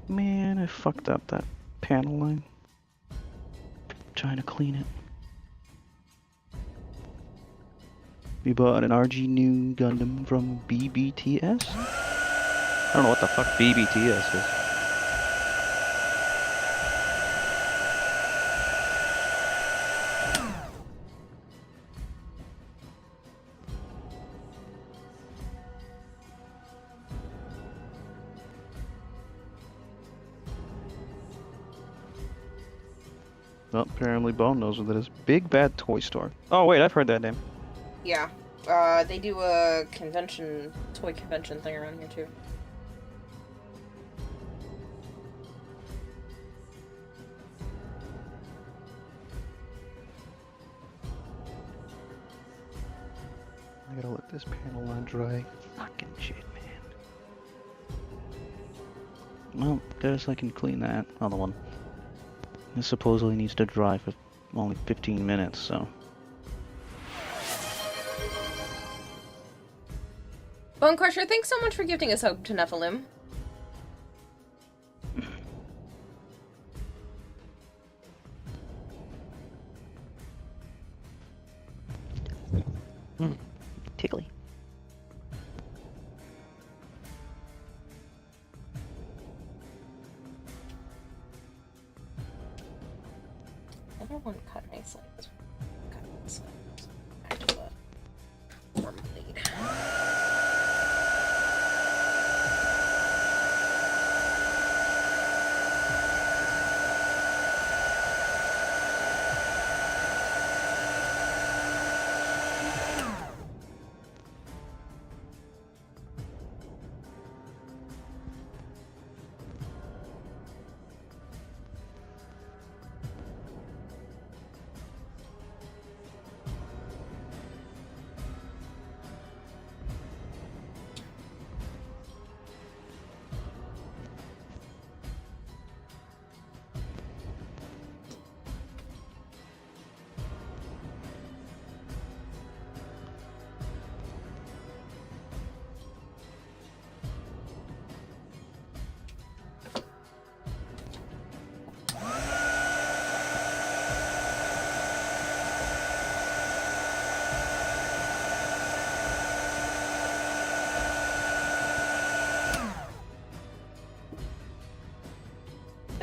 Man, I fucked up that panel line. Trying to clean it. We bought an RG new Gundam from BBTS? I don't know what the fuck BBTS is. Well, apparently Bone knows what that is. Big Bad Toy Store. Oh wait, I've heard that name. Yeah. They do a convention, toy convention thing around here too. I gotta let this panel line dry. Fucking shit, man. Well, guess I can clean that other one. It supposedly needs to dry for only 15 minutes, so. Bone Crusher, thanks so much for gifting us hope to Nephilim. Tickly. Another one cut nicely. Cut nicely. Back to the warm bleed.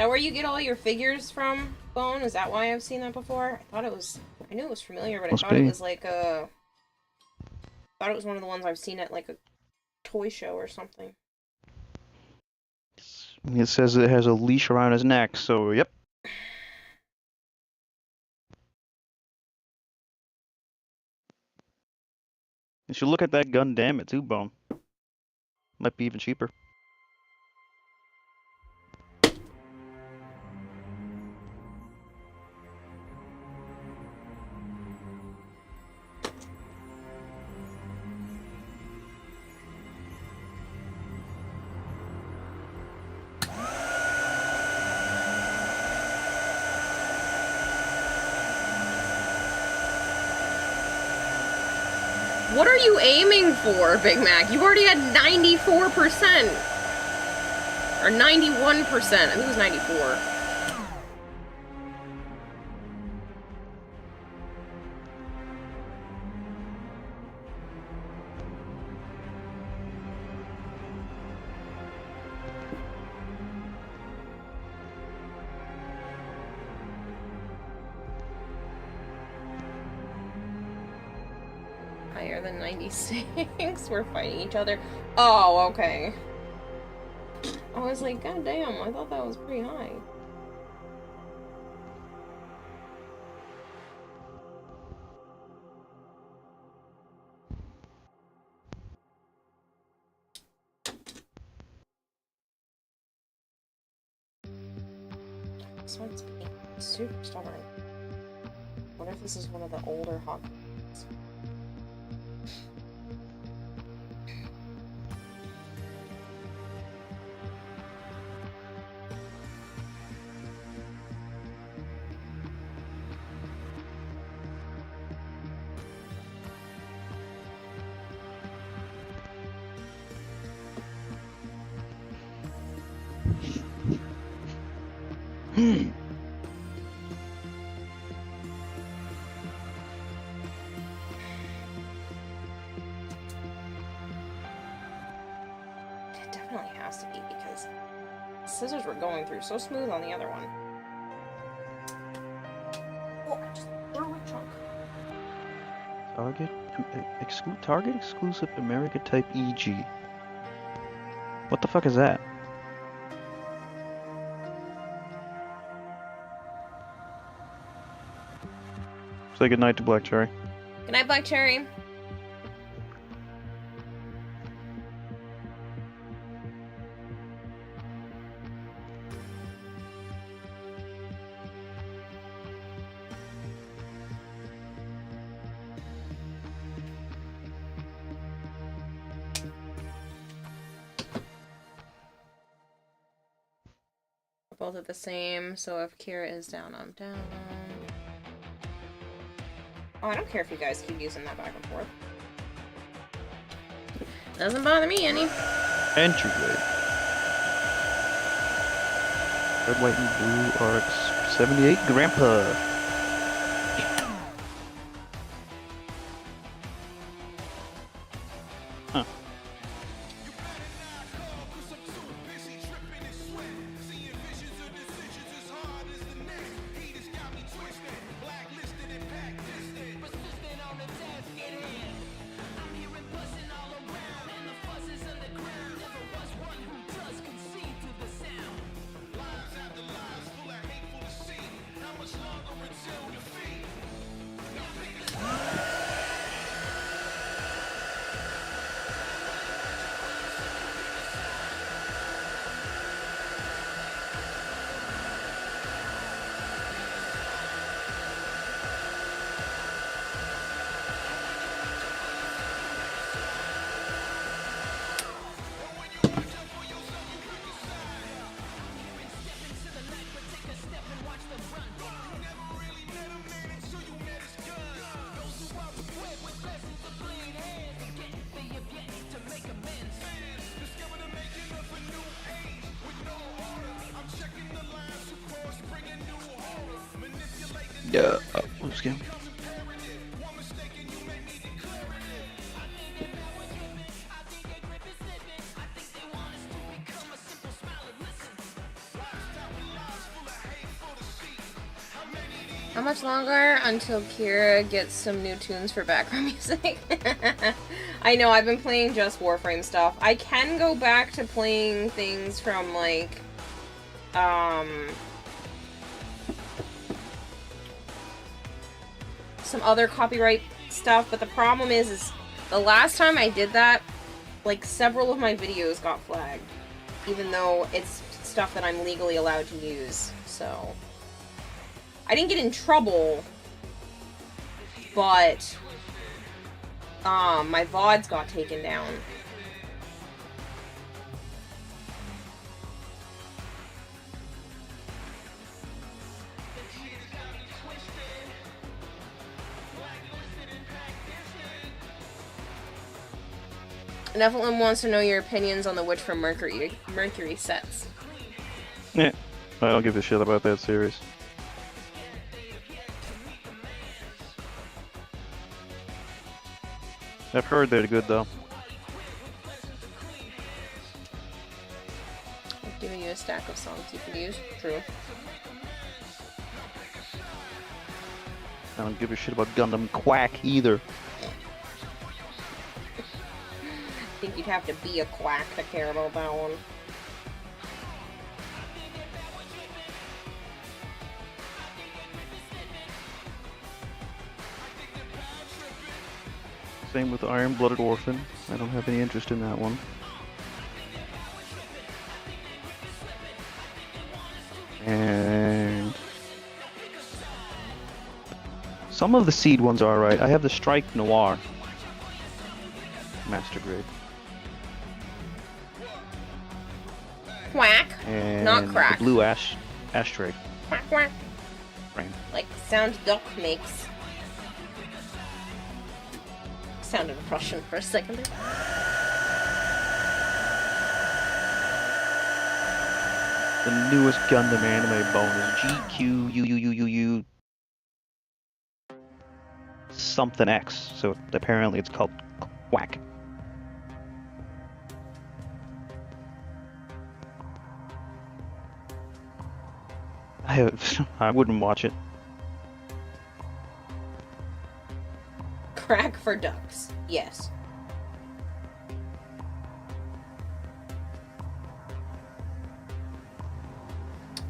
that where you get all your figures from, Bone? Is that why I've seen that before? I thought it was... I knew it was familiar, but Must I thought be. it was like a... I thought it was one of the ones I've seen at like a toy show or something. It says it has a leash around his neck, so yep. You should look at that gun, damn it, too, Bone. Might be even cheaper. What are you aiming for, Big Mac? You already had 94%. Or 91%. I think it was 94. Higher than 96. We're fighting each other. Oh, okay. I was like, god damn, I thought that was pretty high. This one's being super stubborn. What if this is one of the older Hawks? It definitely has to be because scissors were going through so smooth on the other one. Oh, I just threw a chunk. Target exclusive America Type EG. What the fuck is that? Say goodnight to Black Cherry. Good night, Black Cherry. Both are the same, so if Kira is down, I'm down. Oh, I don't care if you guys keep using that back and forth. Doesn't bother me any. Entryway. Red, white, and blue RX 78 Grandpa. Huh. Yeah. Oh, whoops, game. How much longer until Kira gets some new tunes for background music? I know, I've been playing just Warframe stuff. I can go back to playing things from, like, some other copyright stuff, but the problem is the last time I did that, like, several of my videos got flagged, even though it's stuff that I'm legally allowed to use, so... I didn't get in trouble, but my VODs got taken down. Nephilim wants to know your opinions on the Witch from Mercury sets. Yeah, I don't give a shit about that series. I've heard they're good though. I've given you a stack of songs you can use. True. I don't give a shit about Gundam Quack either. I think you'd have to be a quack to care about that one. Same with Iron-Blooded Orphan. I don't have any interest in that one. And some of the Seed ones are alright. I have the Strike Noir Master Grade. Quack, And not crack. the Blue Ashtray. Quack, quack. Frame. Like the sound duck makes. Sounded Prussian for a second there. The newest Gundam anime bonus, GQUUUU something X. So apparently it's called Quack. I wouldn't watch it. Crack for ducks. Yes.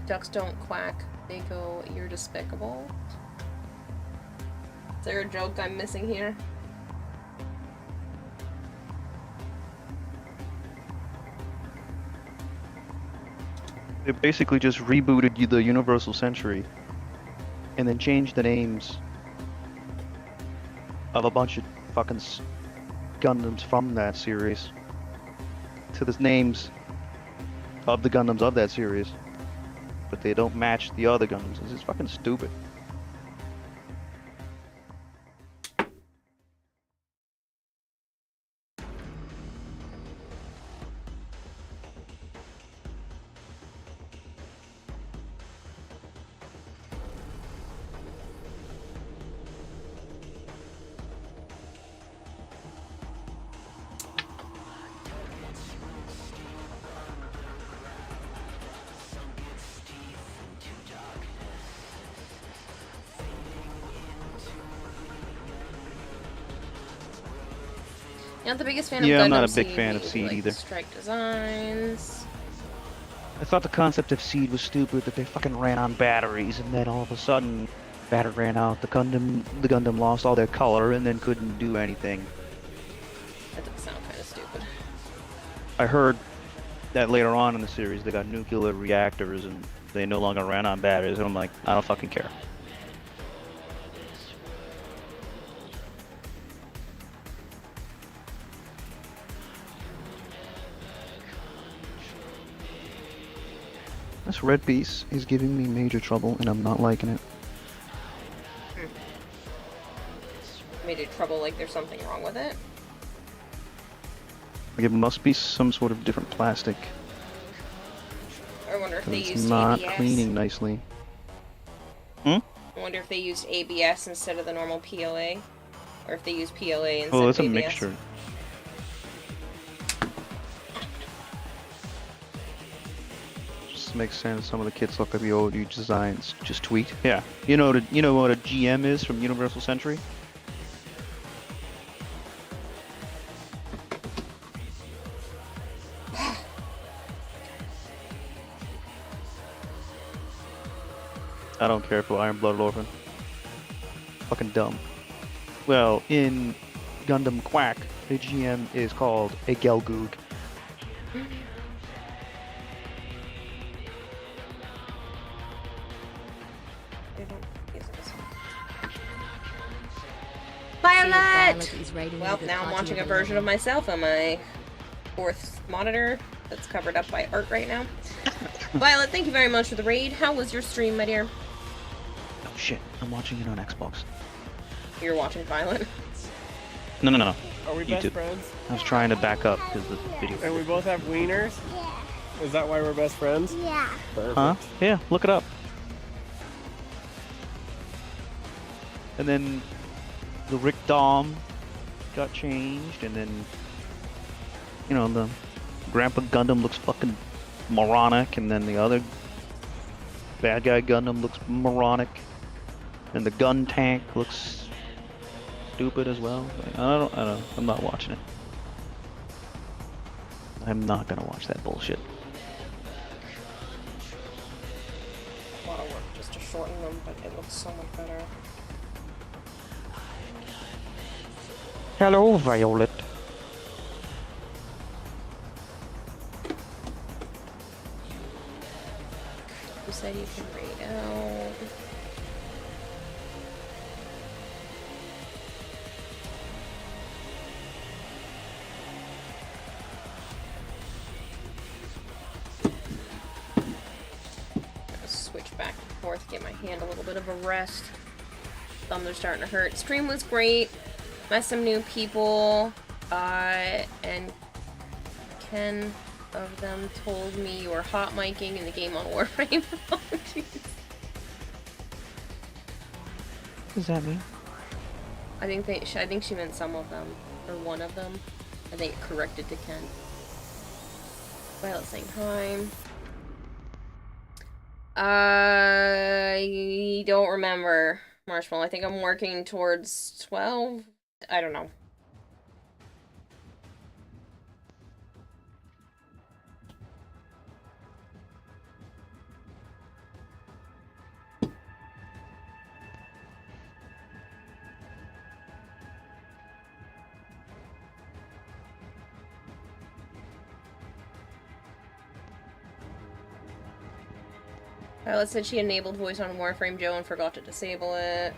Ducks don't quack. They go, you're despicable. Is there a joke I'm missing here? They basically just rebooted the Universal Century and then changed the names of a bunch of fucking Gundams from that series to the names of the Gundams of that series, but they don't match the other Gundams. This is fucking stupid. Not the biggest fan of Yeah, Gundam I'm not a Seed, big fan of you Seed like either. the Strike designs. I thought the concept of Seed was stupid, that they fucking ran on batteries, and then all of a sudden, battery ran out, the Gundam lost all their color, and then couldn't do anything. That does sound kind of stupid. I heard that later on in the series they got nuclear reactors and they no longer ran on batteries, and I'm like, I don't fucking care. This red piece is giving me major trouble, and I'm not liking it. Made it trouble like there's something wrong with it. Like, it must be some sort of different plastic. I wonder if they It's used not ABS. cleaning nicely. I wonder if they used ABS instead of the normal PLA. Or if they used PLA instead Oh, of it's a ABS. mixture. to make sense. Some of the kits look like the old designs, just tweaked. Yeah. You know what a GM is from Universal Century? I don't care for Iron Blooded Orphan. Fucking dumb. Well, in Gundam Quack, the GM is called a Gelgoog. Violet! is raiding Well, the now I'm party watching a of version of 11. myself on my 4th monitor that's covered up by art right now. Violet, thank you very much for the raid. How was your stream, my dear? Oh shit, I'm watching it on Xbox. You're watching Violet. No. Are we best YouTube. friends? I was trying to back up because the video. And we both have wieners? Is that why we're best friends? Yeah. Perfect. Huh? Yeah, look it up. And then the Rick Dom got changed, and then the Grandpa Gundam looks fucking moronic, and then the other bad guy Gundam looks moronic, and the gun tank looks stupid as well. I don't know. I'm not watching it. I'm not gonna watch that bullshit. A lot of work just to shorten them, but it looks so much better. Hello, Violet. You said you can raid out. Switch back and forth, get my hand a little bit of a rest. Thumbs are starting to hurt. Stream was great. Met some new people. And Ken of them told me you were hot miking in the game on Warframe. Oh, jeez. What does that mean? I think she meant some of them, or one of them. I think it corrected to Ken. Violet saying hi. I don't remember, Marshmallow. I think I'm working towards 12. I don't know. Violet said she enabled voice on Warframe Joe and forgot to disable it.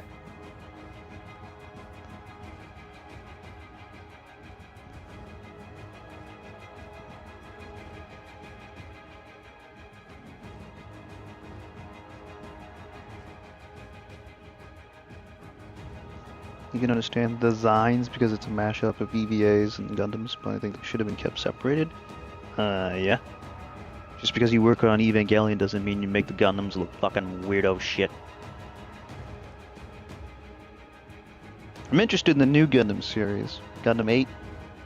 You can understand the designs because it's a mashup of EVAs and Gundams, but I think they should have been kept separated. Yeah. Just because you work on Evangelion doesn't mean you make the Gundams look fucking weirdo shit. I'm interested in the new Gundam series. Gundam 8,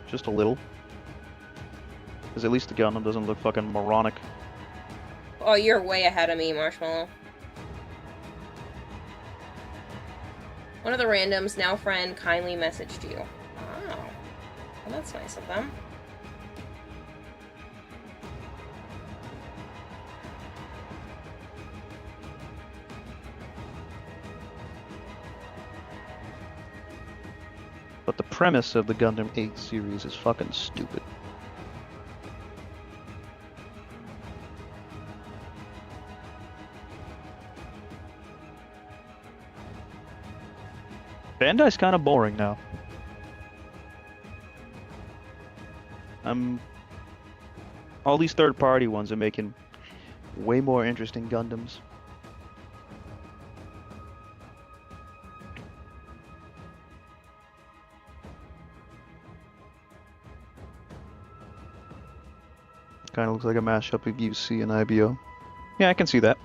just a little. Because at least the Gundam doesn't look fucking moronic. Oh, you're way ahead of me, Marshmallow. One of the randoms, now friend, kindly messaged you. Oh. Well, that's nice of them. But the premise of the Gundam 8 series is fucking stupid. Bandai's kind of boring now. All these third-party ones are making way more interesting Gundams. Kind of looks like a mashup of UC and IBO. Yeah, I can see that.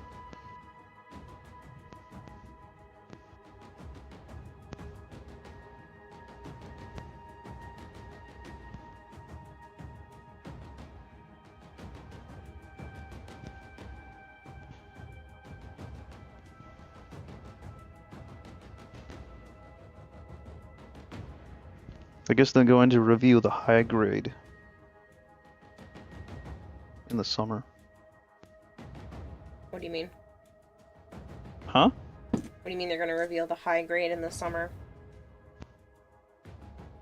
I guess they're going to reveal the high grade in the summer. What do you mean? Huh? What do you mean they're gonna reveal the high grade in the summer?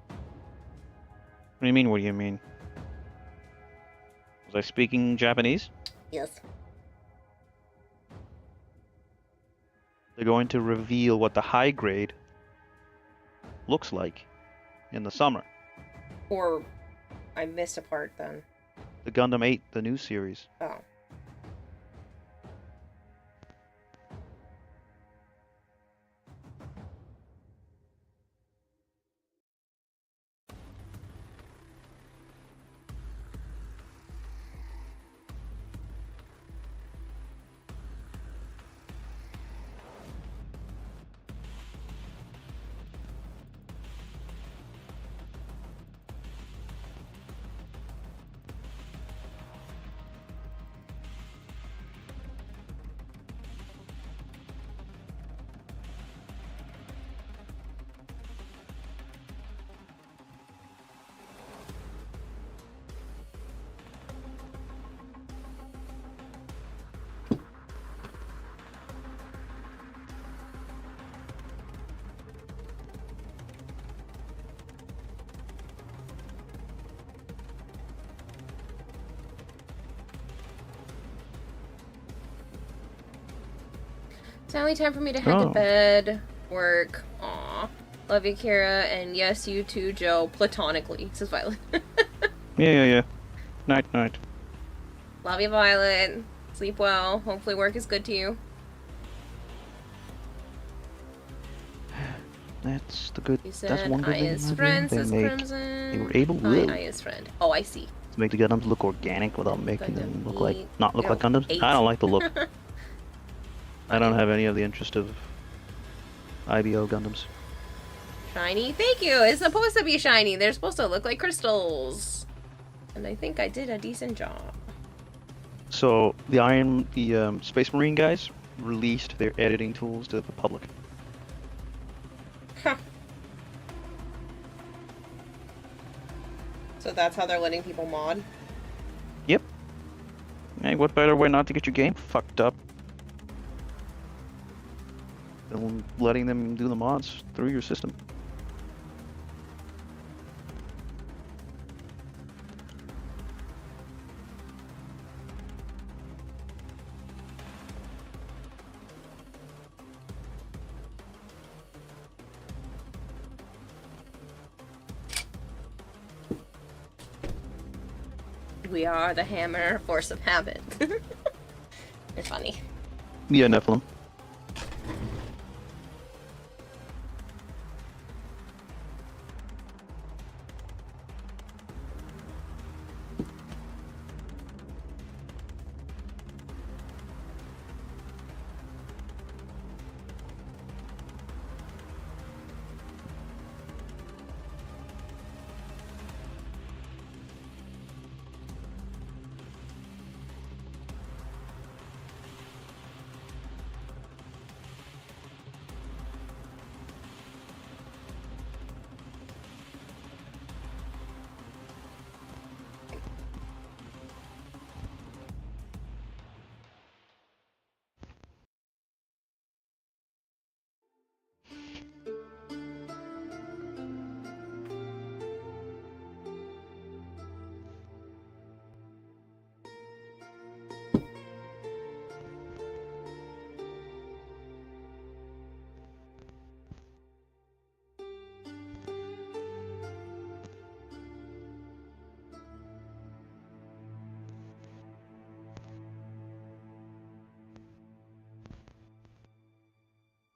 What do you mean? What do you mean? Was I speaking Japanese? Yes. They're going to reveal what the high grade looks like in the summer. Or I missed a part then. The Gundam 8, the new series. Oh. It's only time for me to head to bed. Work. Aw. Love you, Kira. And yes, you too, Joe. Platonically, says Violet. Yeah. Night, night. Love you, Violet. Sleep well. Hopefully work is good to you. That's the good. You said That's one good thing Aya's about friend, them. says Crimson. They were able Hi, to Aya's friend. Oh, I see. make the Gundams look organic without making them look like not look like No, Gundams. 8. I don't like the look. I don't have any of the interest of IBO Gundams. Shiny. Thank you. It's supposed to be shiny. They're supposed to look like crystals. And I think I did a decent job. So the Space Marine guys released their editing tools to the public. Huh. So that's how they're letting people mod? Yep. Hey, what better way not to get your game fucked up than letting them do the mods through your system? We are the hammer, force of habit. They're funny. Yeah, Nephilim.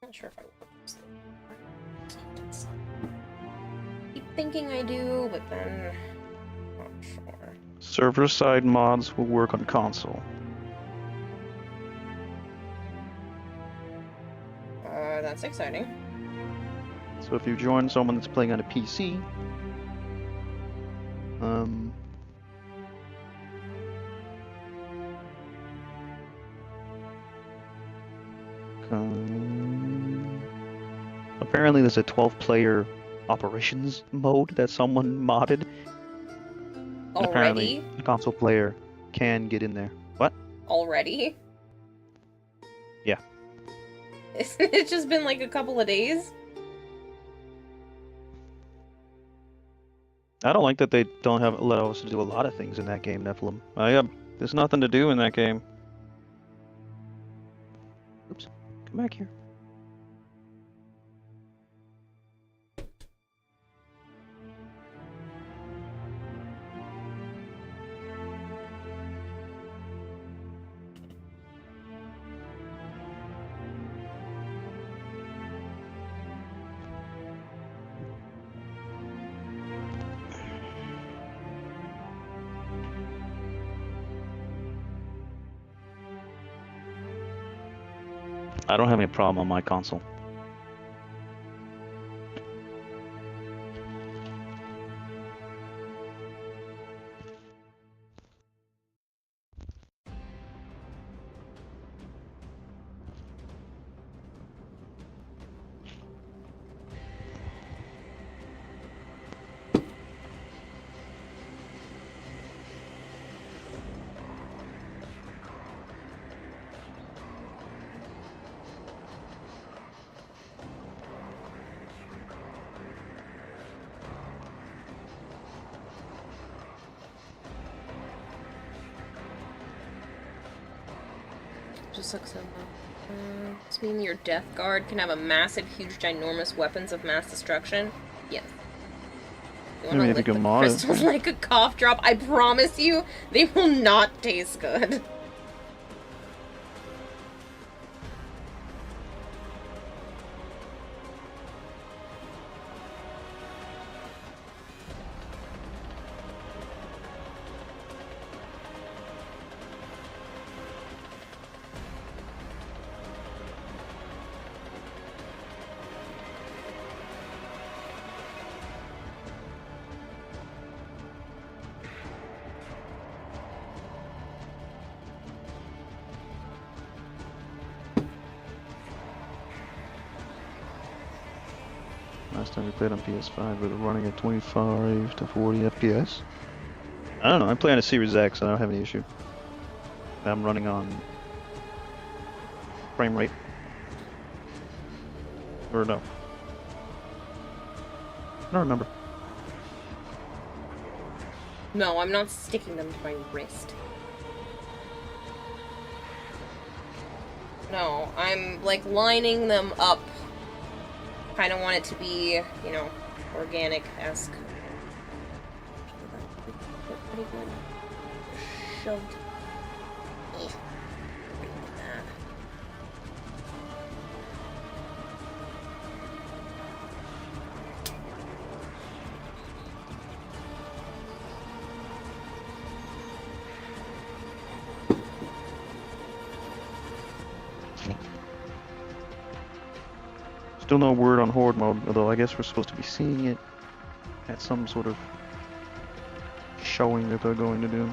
Not sure if I will. Keep thinking I do, but then not sure. Server-side mods will work on console. That's exciting. So if you join someone that's playing on a PC, apparently there's a 12-player operations mode that someone modded. And apparently, Already? a console player can get in there. What? Already? Yeah. Isn't it just been like a couple of days? I don't like that they don't have allow us to do a lot of things in that game, Nephilim. There's nothing to do in that game. Oops. Come back here. I don't have any problem on my console. Just looks so does this mean your Death Guard can have a massive, huge, ginormous weapons of mass destruction? Yes. You wanna I mean, if you lick can the mod it. crystals like a cough drop? I promise you, they will not taste good. Last time we played on PS5, we were running at 25 to 40 FPS. I don't know, I play on a Series X, I don't have any issue. I'm running on frame rate. Or no. I don't remember. No, I'm not sticking them to my wrist. No, I'm like lining them up. Kind of want it to be, you know, organic-esque. Pretty good. Shoved. Eh. That. Still no word on Horde mode, although I guess we're supposed to be seeing it at some sort of showing that they're going to do.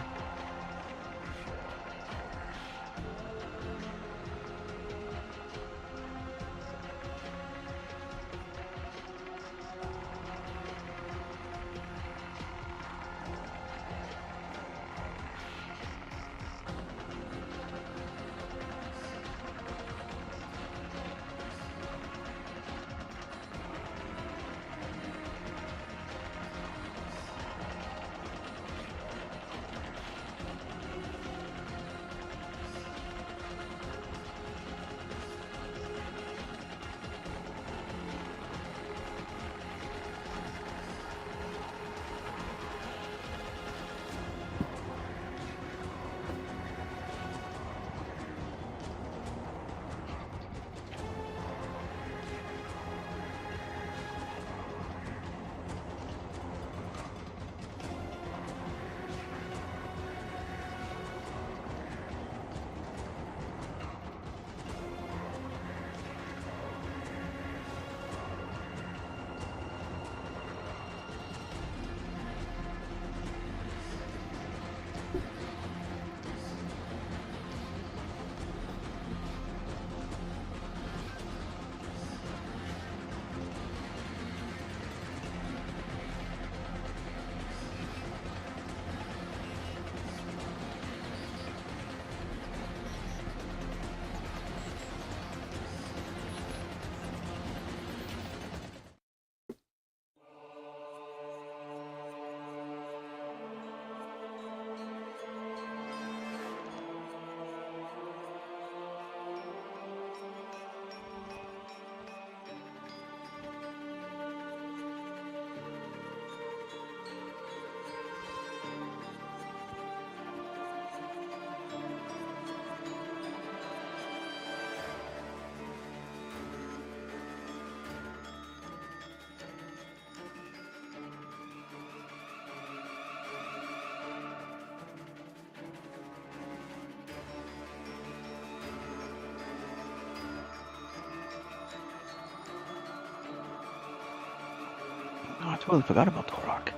Totally forgot about Turok.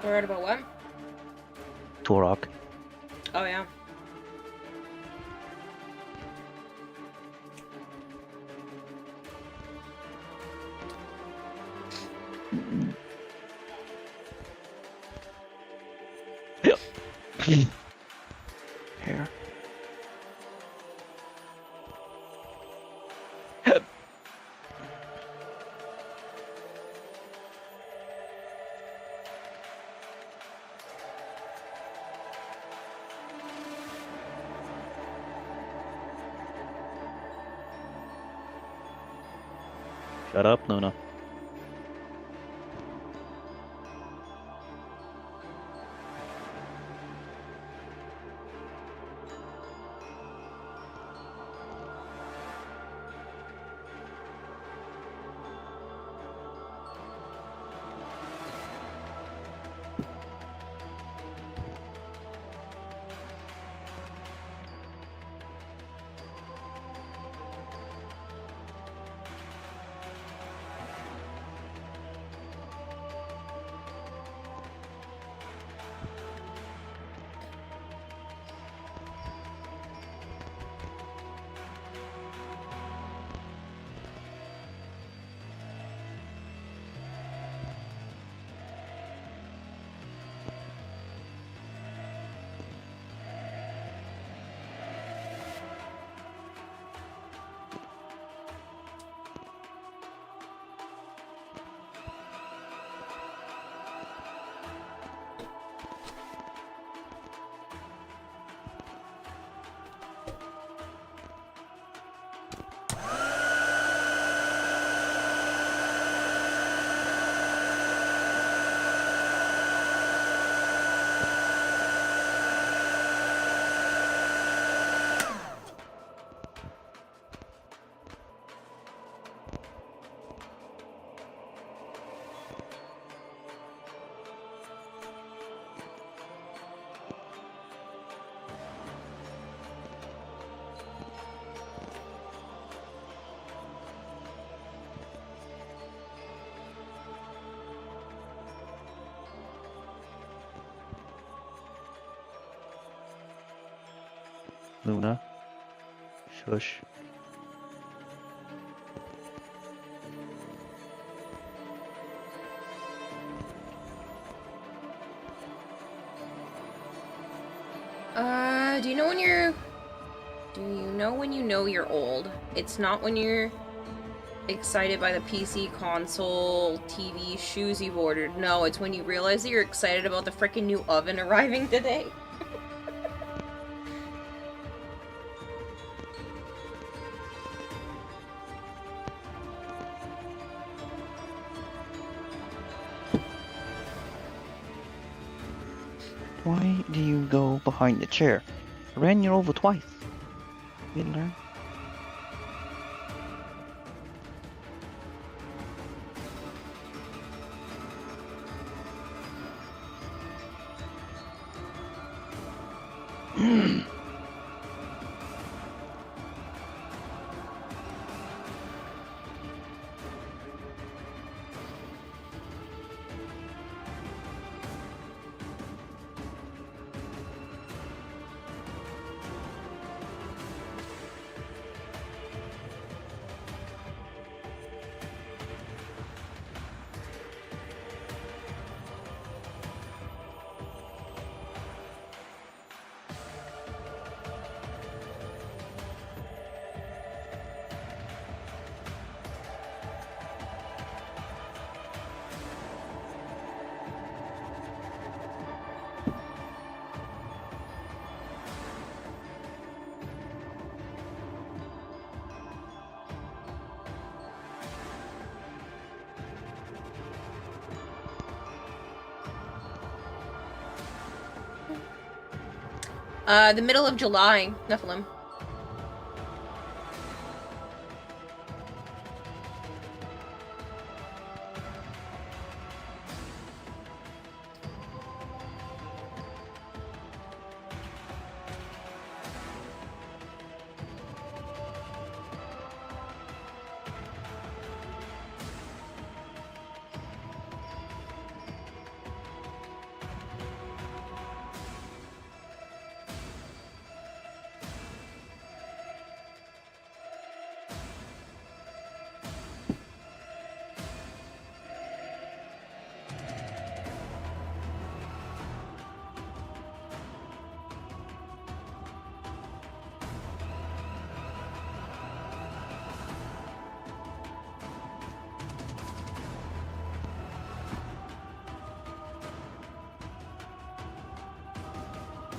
Worried about what? Turok. Oh, yeah. Yep. Here. Shut up, Luna. Luna. Shush. Do you know when you're... Do you know when you know you're old? It's not when you're excited by the PC, console, TV, shoes you've ordered. No, it's when you realize that you're excited about the frickin' new oven arriving today. Why do you go behind the chair? I ran you over twice. You didn't learn? The middle of July, Nephilim.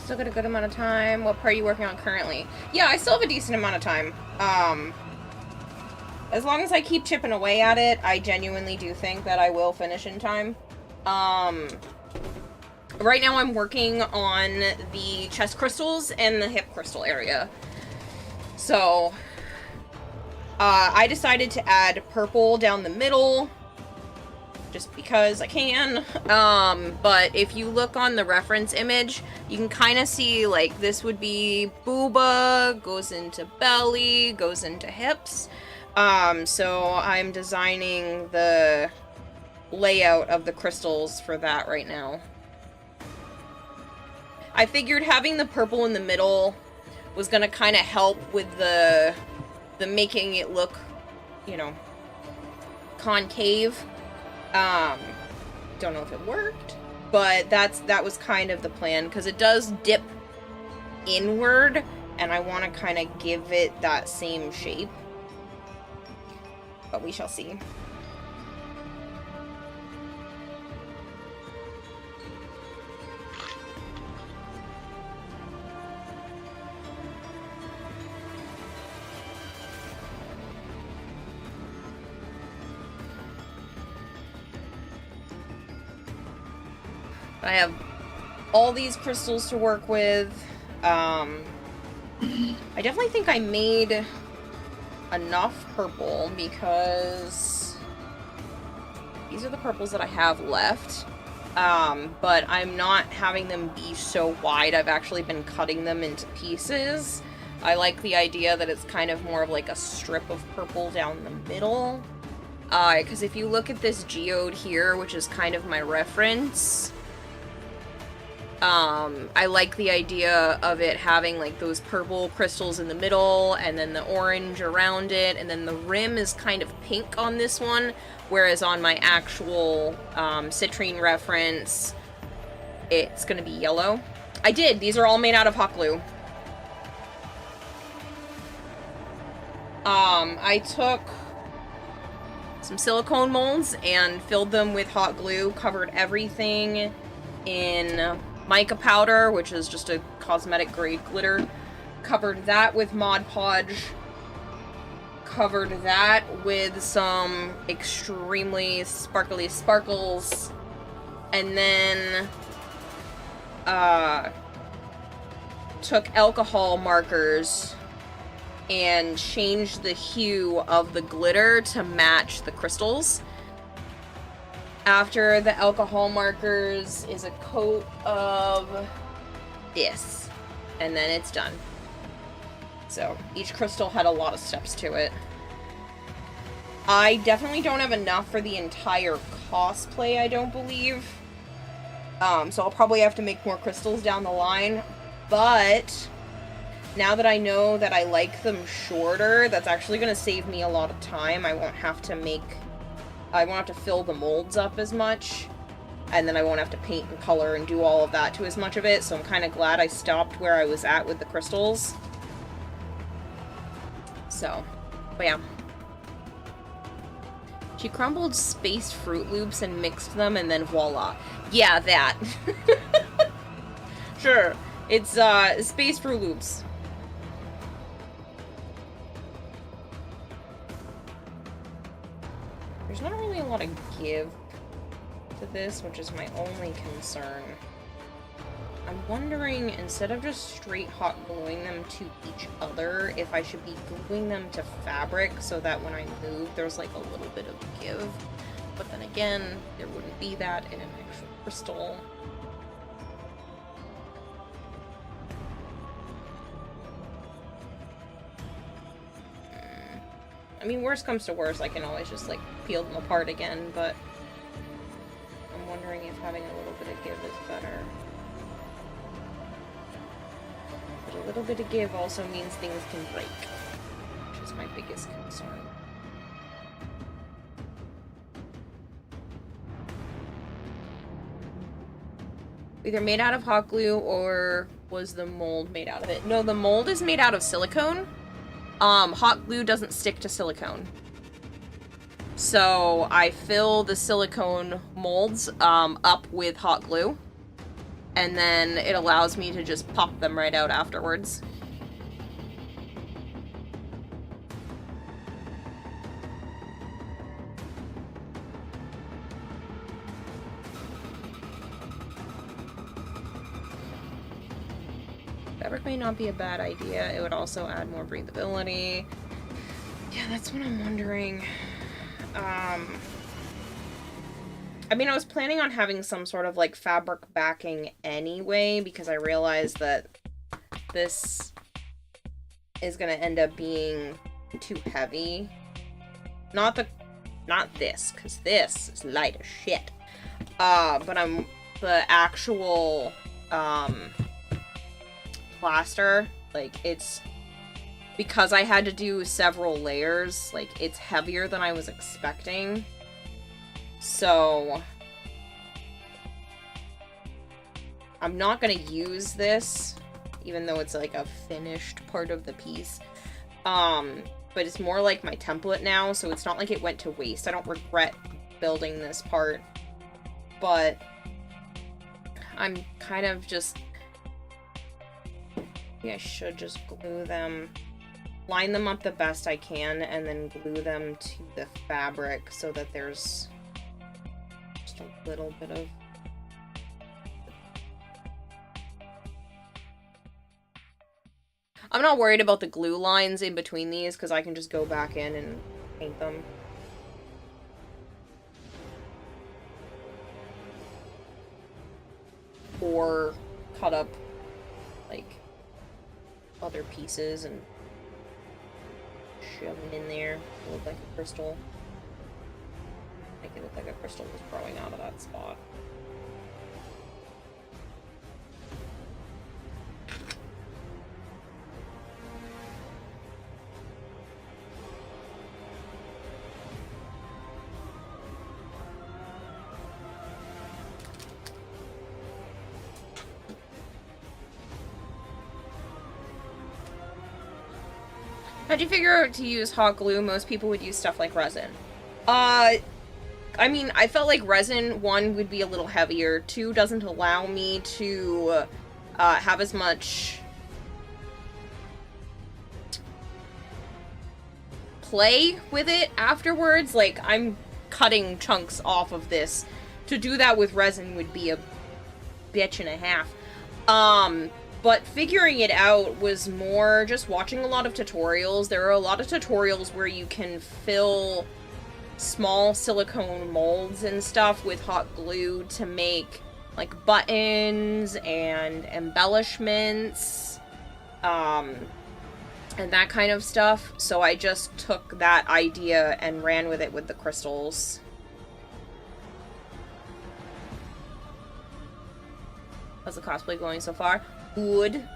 Still got a good amount of time. What part are you working on currently? Yeah, I still have a decent amount of time. As long as I keep chipping away at it, I genuinely do think that I will finish in time. Right now I'm working on the chest crystals and the hip crystal area. So, I decided to add purple down the middle, just because I can. But if you look on the reference image, you can kind of see, like, this would be booba, goes into belly, goes into hips. So I'm designing the layout of the crystals for that right now. I figured having the purple in the middle was gonna kind of help with the making it look, you know, concave. Don't know if it worked, but that was kind of the plan, because it does dip inward, and I want to kind of give it that same shape. But we shall see. I have all these crystals to work with. I definitely think I made enough purple, because these are the purples that I have left. But I'm not having them be so wide. I've actually been cutting them into pieces. I like the idea that it's kind of more of like a strip of purple down the middle. Because if you look at this geode here, which is kind of my reference, I like the idea of it having like those purple crystals in the middle and then the orange around it, and then the rim is kind of pink on this one, whereas on my actual citrine reference it's gonna be yellow. These are all made out of hot glue. I took some silicone molds and filled them with hot glue, covered everything in mica powder, which is just a cosmetic grade glitter, covered that with Mod Podge, covered that with some extremely sparkly sparkles, and then took alcohol markers and changed the hue of the glitter to match the crystals. After the alcohol markers is a coat of this, and then it's done. So each crystal had a lot of steps to it. I definitely don't have enough for the entire cosplay, I don't believe. So I'll probably have to make more crystals down the line, but now that I know that I like them shorter, that's actually going to save me a lot of time. I won't have to fill the molds up as much, and then I won't have to paint and color and do all of that to as much of it, so I'm kind of glad I stopped where I was at with the crystals. So, but yeah. She crumbled spaced Fruit Loops and mixed them, and then voila. Yeah, that. Sure. It's, spaced Fruit Loops. There's not really a lot of give to this, which is my only concern. I'm wondering, instead of just straight hot gluing them to each other, if I should be gluing them to fabric so that when I move, there's like a little bit of give. But then again, there wouldn't be that in an actual crystal. I mean, worst comes to worst, I can always just, like, peel them apart again, but I'm wondering if having a little bit of give is better. But a little bit of give also means things can break, which is my biggest concern. Either made out of hot glue, or was the mold made out of it? No, the mold is made out of silicone. Hot glue doesn't stick to silicone. So I fill the silicone molds up with hot glue, and then it allows me to just pop them right out afterwards. Fabric may not be a bad idea. It would also add more breathability. Yeah, that's what I'm wondering. I mean, I was planning on having some sort of, like, fabric backing anyway, because I realized that this is gonna end up being too heavy. Not this, because this is light as shit. But the actual, plaster, like, it's, because I had to do several layers, like, it's heavier than I was expecting. So, I'm not gonna use this, even though it's like a finished part of the piece. But it's more like my template now, so it's not like it went to waste. I don't regret building this part, but I'm kind of just, maybe I should just glue them, line them up the best I can, and then glue them to the fabric so that there's just a little bit of... I'm not worried about the glue lines in between these, because I can just go back in and paint them. Or cut up, like, other pieces and shove it in there to look like a crystal. Make it look like a crystal was growing out of that spot. How'd you figure out to use hot glue? Most people would use stuff like resin. I mean, I felt like resin, 1, would be a little heavier, 2, doesn't allow me to have as much play with it afterwards. Like, I'm cutting chunks off of this. To do that with resin would be a bitch and a half. But figuring it out was more just watching a lot of tutorials. There are a lot of tutorials where you can fill small silicone molds and stuff with hot glue to make, like, buttons and embellishments, and that kind of stuff. So I just took that idea and ran with it with the crystals. How's the cosplay going so far? Good.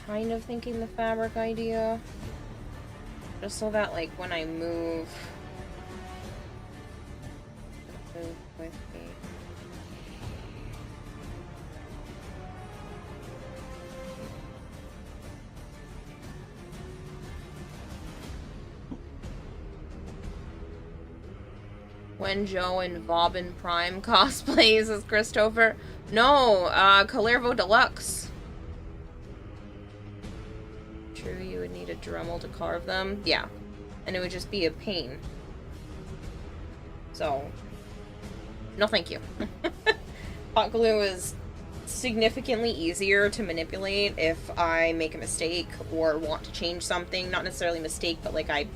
Kind of thinking the fabric idea. Just so that, like, when I move with me. When Joe and Bobbin Prime cosplays as Christopher. No, Calervo Deluxe. True, you would need a Dremel to carve them. Yeah. And it would just be a pain. So, no thank you. Hot glue is significantly easier to manipulate if I make a mistake or want to change something. Not necessarily a mistake, but like I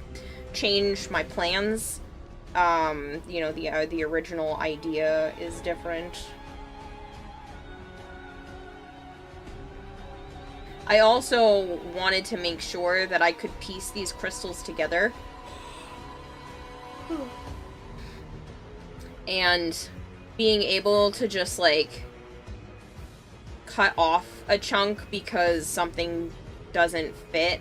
change my plans. You know, the original idea is different. I also wanted to make sure that I could piece these crystals together. And being able to just, like, cut off a chunk because something doesn't fit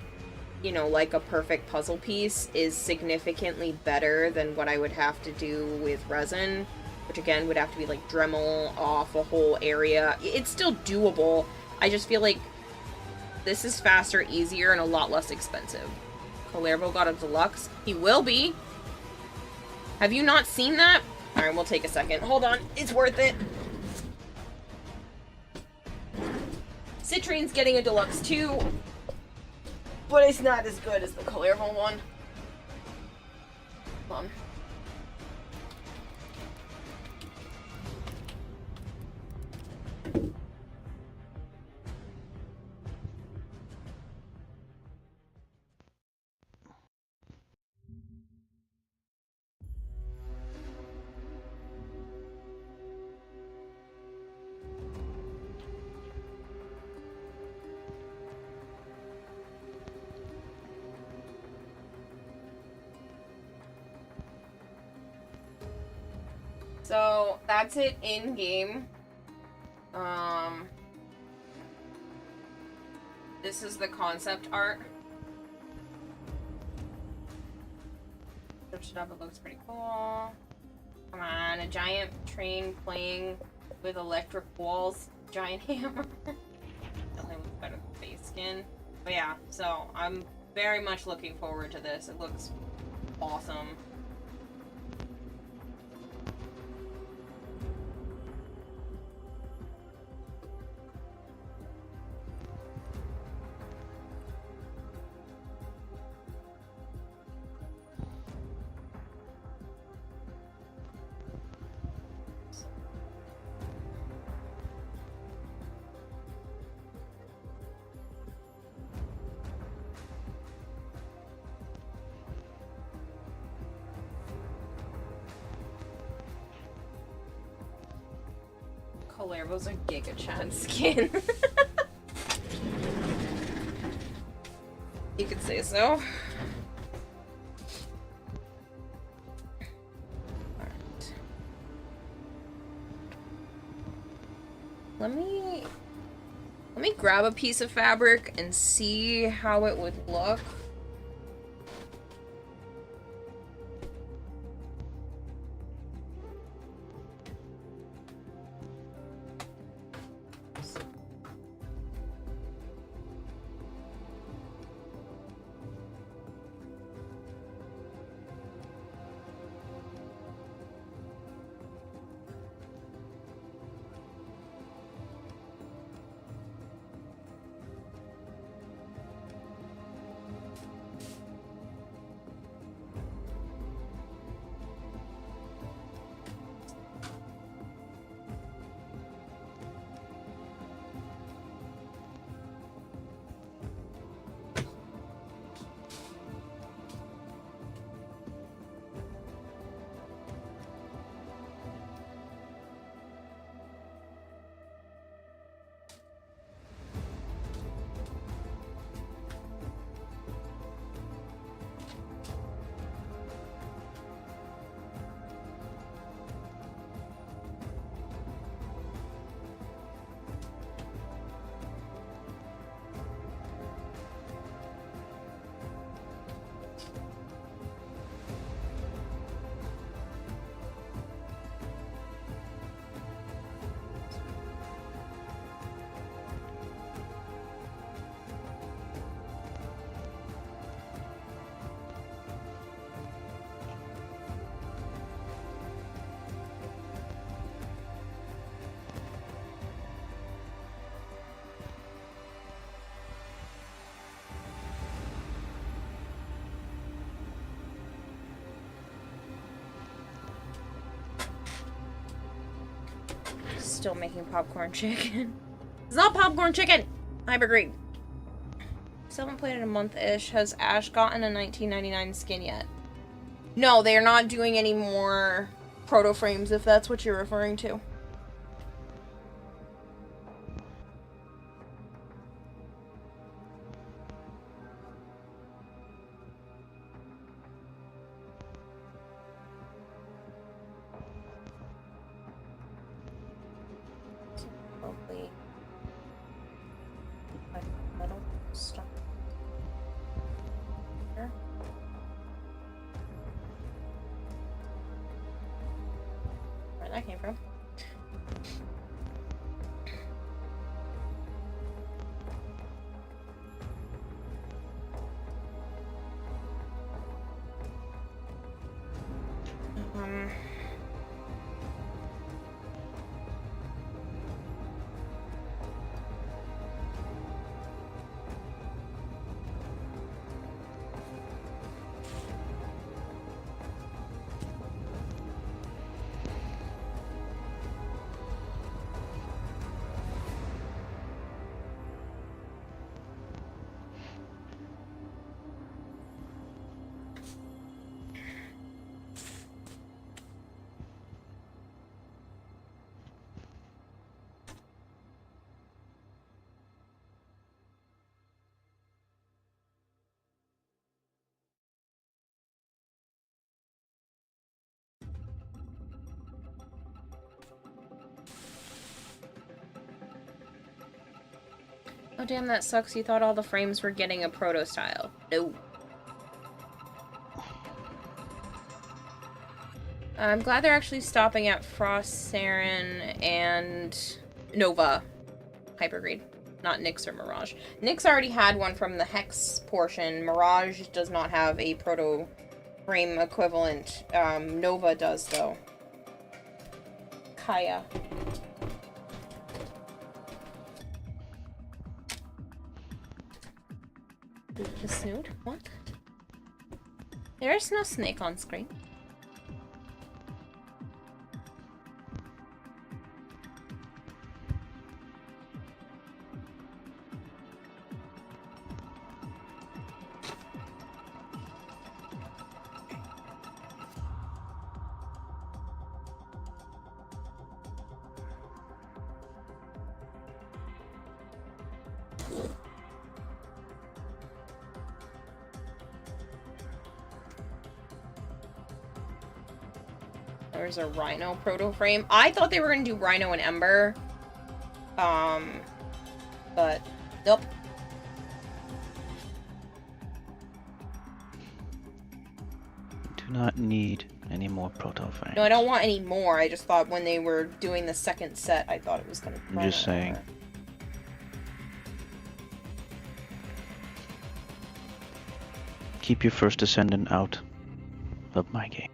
you know, like a perfect puzzle piece is significantly better than what I would have to do with resin, which again would have to be like Dremel off a whole area. It's still doable. I just feel like this is faster, easier, and a lot less expensive. Calervo got a deluxe. He will be. Have you not seen that? Alright, we'll take a second. Hold on. It's worth it. Citrine's getting a deluxe too, but it's not as good as the Calervo one. Hold on. So that's it in game. This is the concept art. Search it up, it looks pretty cool. Come on, a giant train playing with electric walls, giant hammer. Definitely looks better than face skin. But yeah, so I'm very much looking forward to this. It looks awesome. Calervo's a Giga Chad skin. You could say so. Alright. Let me grab a piece of fabric and see how it would look. Still making popcorn chicken. It's not popcorn chicken! Hypergreen. Still haven't played in a month-ish. Has Ash gotten a 1999 skin yet? No, they are not doing any more proto frames, if that's what you're referring to. that came from. Oh damn, that sucks. You thought all the frames were getting a proto style. No. I'm glad they're actually stopping at Frost, Saren, and Nova Hypergreed. Not Nyx or Mirage. Nyx already had one from the Hex portion. Mirage does not have a proto frame equivalent. Nova does, though. Kaya. The snoot? What? There is no snake on screen. There's a Rhino proto frame. I thought they were gonna do Rhino and Ember. But nope. Do not need any more proto frames. No, I don't want any more. I just thought when they were doing the second set, I thought it was gonna be I'm just saying. Keep your first descendant out of my game.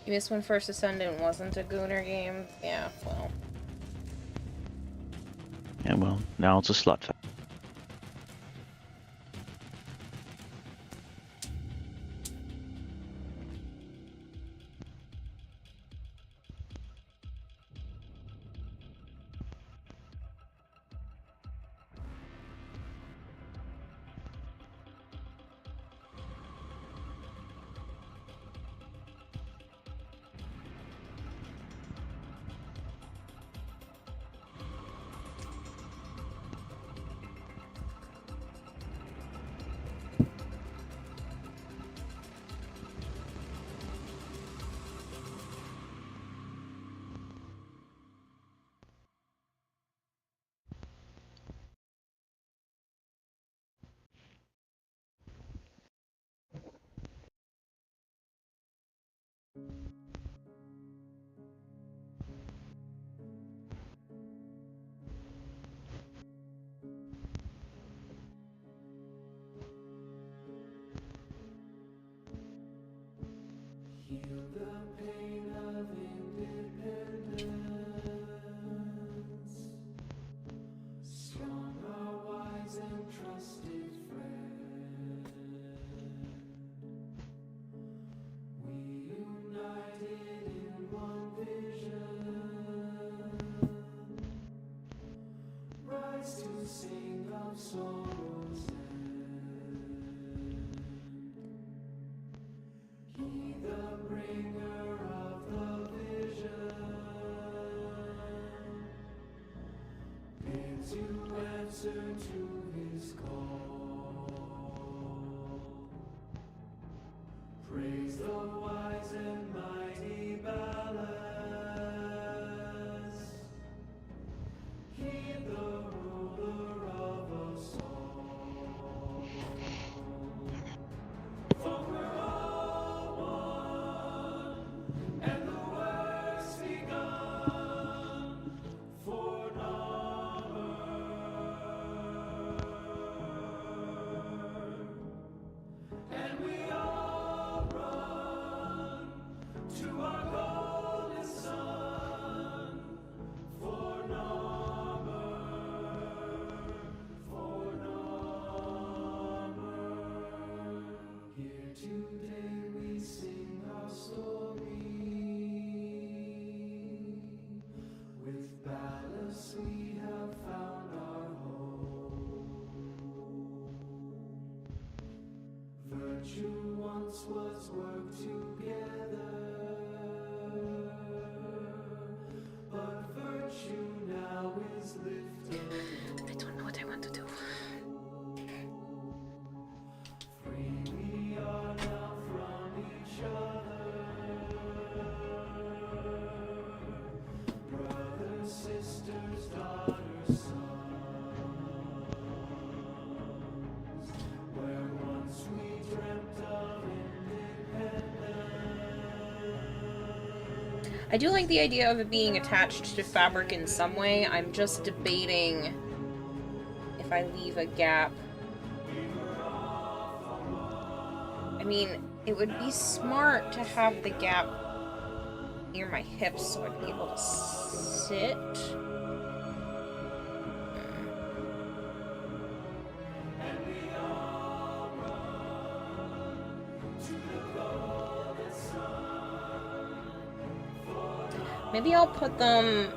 You missed when First Ascendant wasn't a Gooner game? Yeah, well. Yeah, well, now it's a slut fest. I don't know what I want to do. I do like the idea of it being attached to fabric in some way. I'm just debating if I leave a gap. I mean, it would be smart to have the gap near my hips so I'd be able to sit. Maybe I'll put them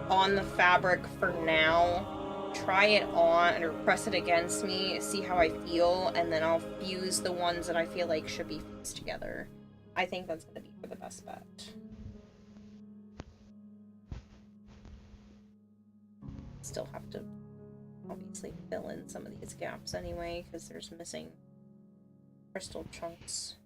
on the fabric for now, try it on, or press it against me, see how I feel, and then I'll fuse the ones that I feel like should be fused together. I think that's going to be the best bet. Still have to obviously fill in some of these gaps anyway, because there's missing crystal chunks.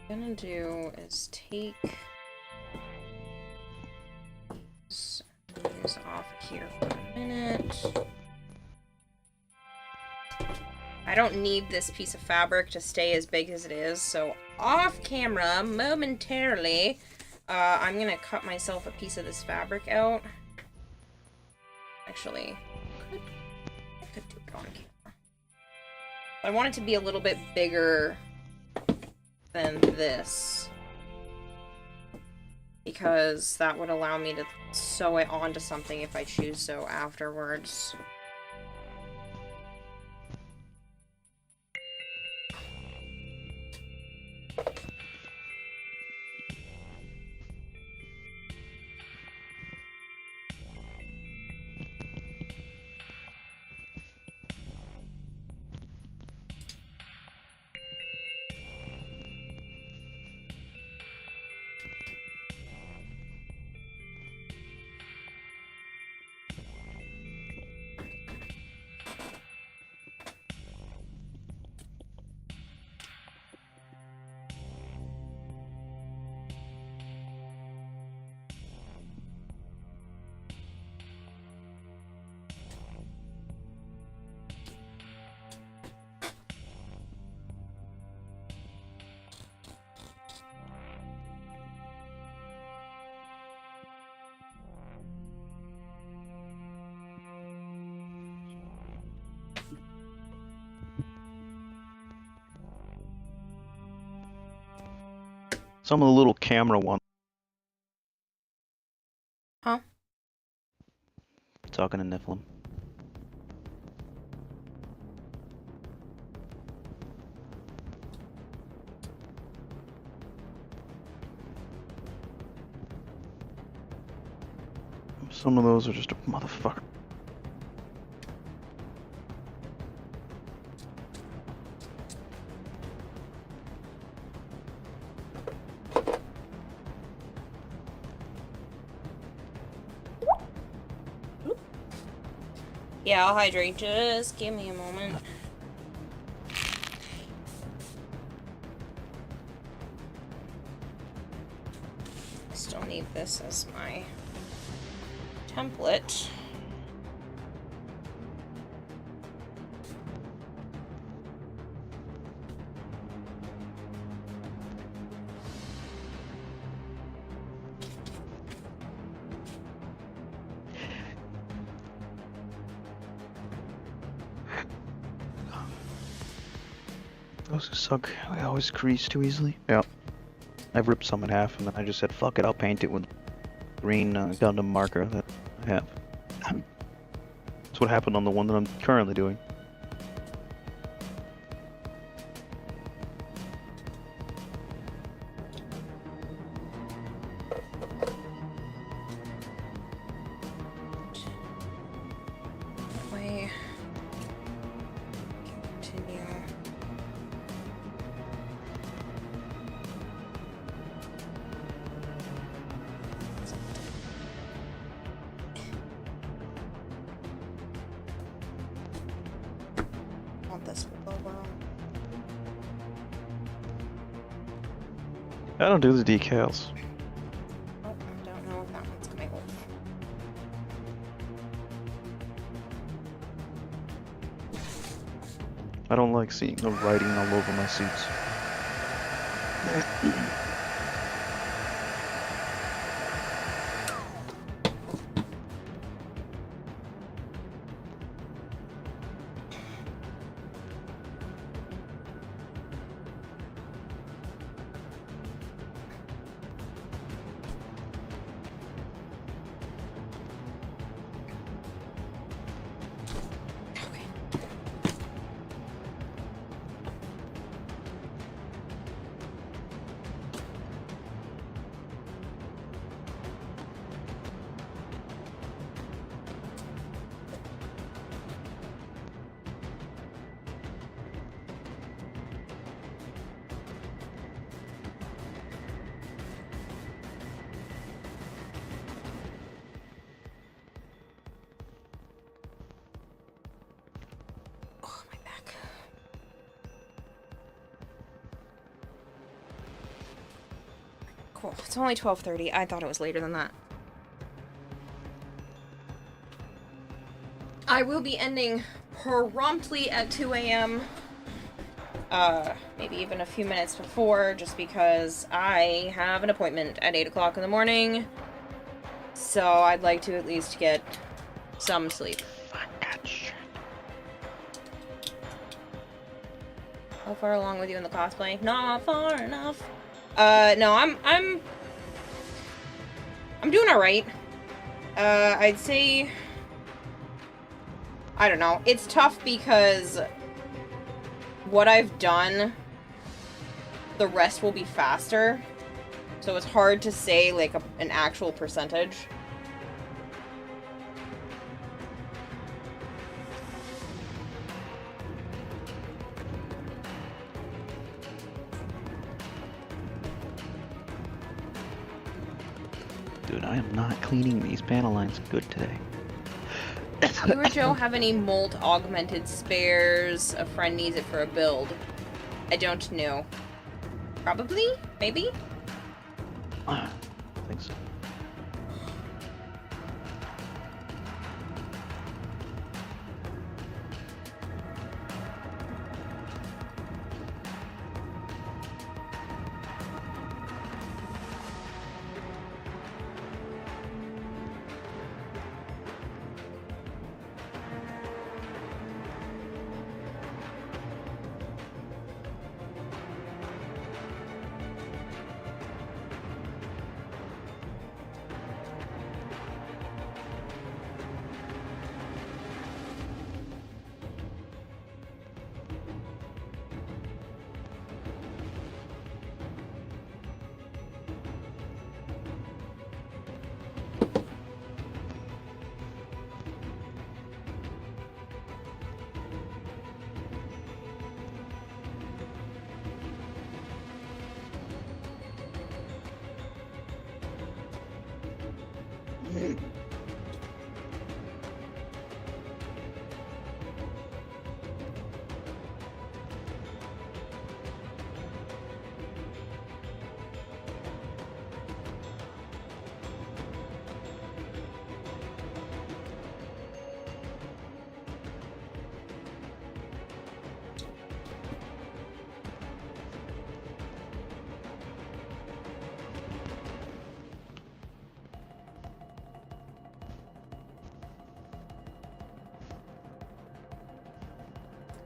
What I'm gonna do is take these off here for a minute. I don't need this piece of fabric to stay as big as it is, so off camera, momentarily, I'm gonna cut myself a piece of this fabric out. Actually, I could do it on camera. I want it to be a little bit bigger than this, because that would allow me to sew it onto something if I choose so afterwards. Some of the little camera ones. Huh? Talking to Niflheim. Some of those are just a motherfucker. Yeah, I'll hydrate. Just give me a moment. I still need this as my template. Those who suck, they always crease too easily. Yeah. I've ripped some in half and then I just said, fuck it, I'll paint it with green Gundam marker that I have. That's what happened on the one that I'm currently doing. Wait. Continue. Want this logo. I don't do the decals. Oh, I don't know if that one's gonna go. I don't like seeing the writing all over my suits. Oh, my back. Cool. It's only 12:30. I thought it was later than that. I will be ending promptly at 2 a.m. Maybe even a few minutes before, just because I have an appointment at 8 o'clock in the morning. So I'd like to at least get some sleep. How far along with you in the cosplay? Not far enough. No, I'm doing alright. I'd say, I don't know. It's tough because what I've done, the rest will be faster. So it's hard to say, like, an actual percentage. Dude, I am not cleaning these panel lines good today. You or Joe have any mold augmented spares? A friend needs it for a build. I don't know. Probably? Maybe? I think so.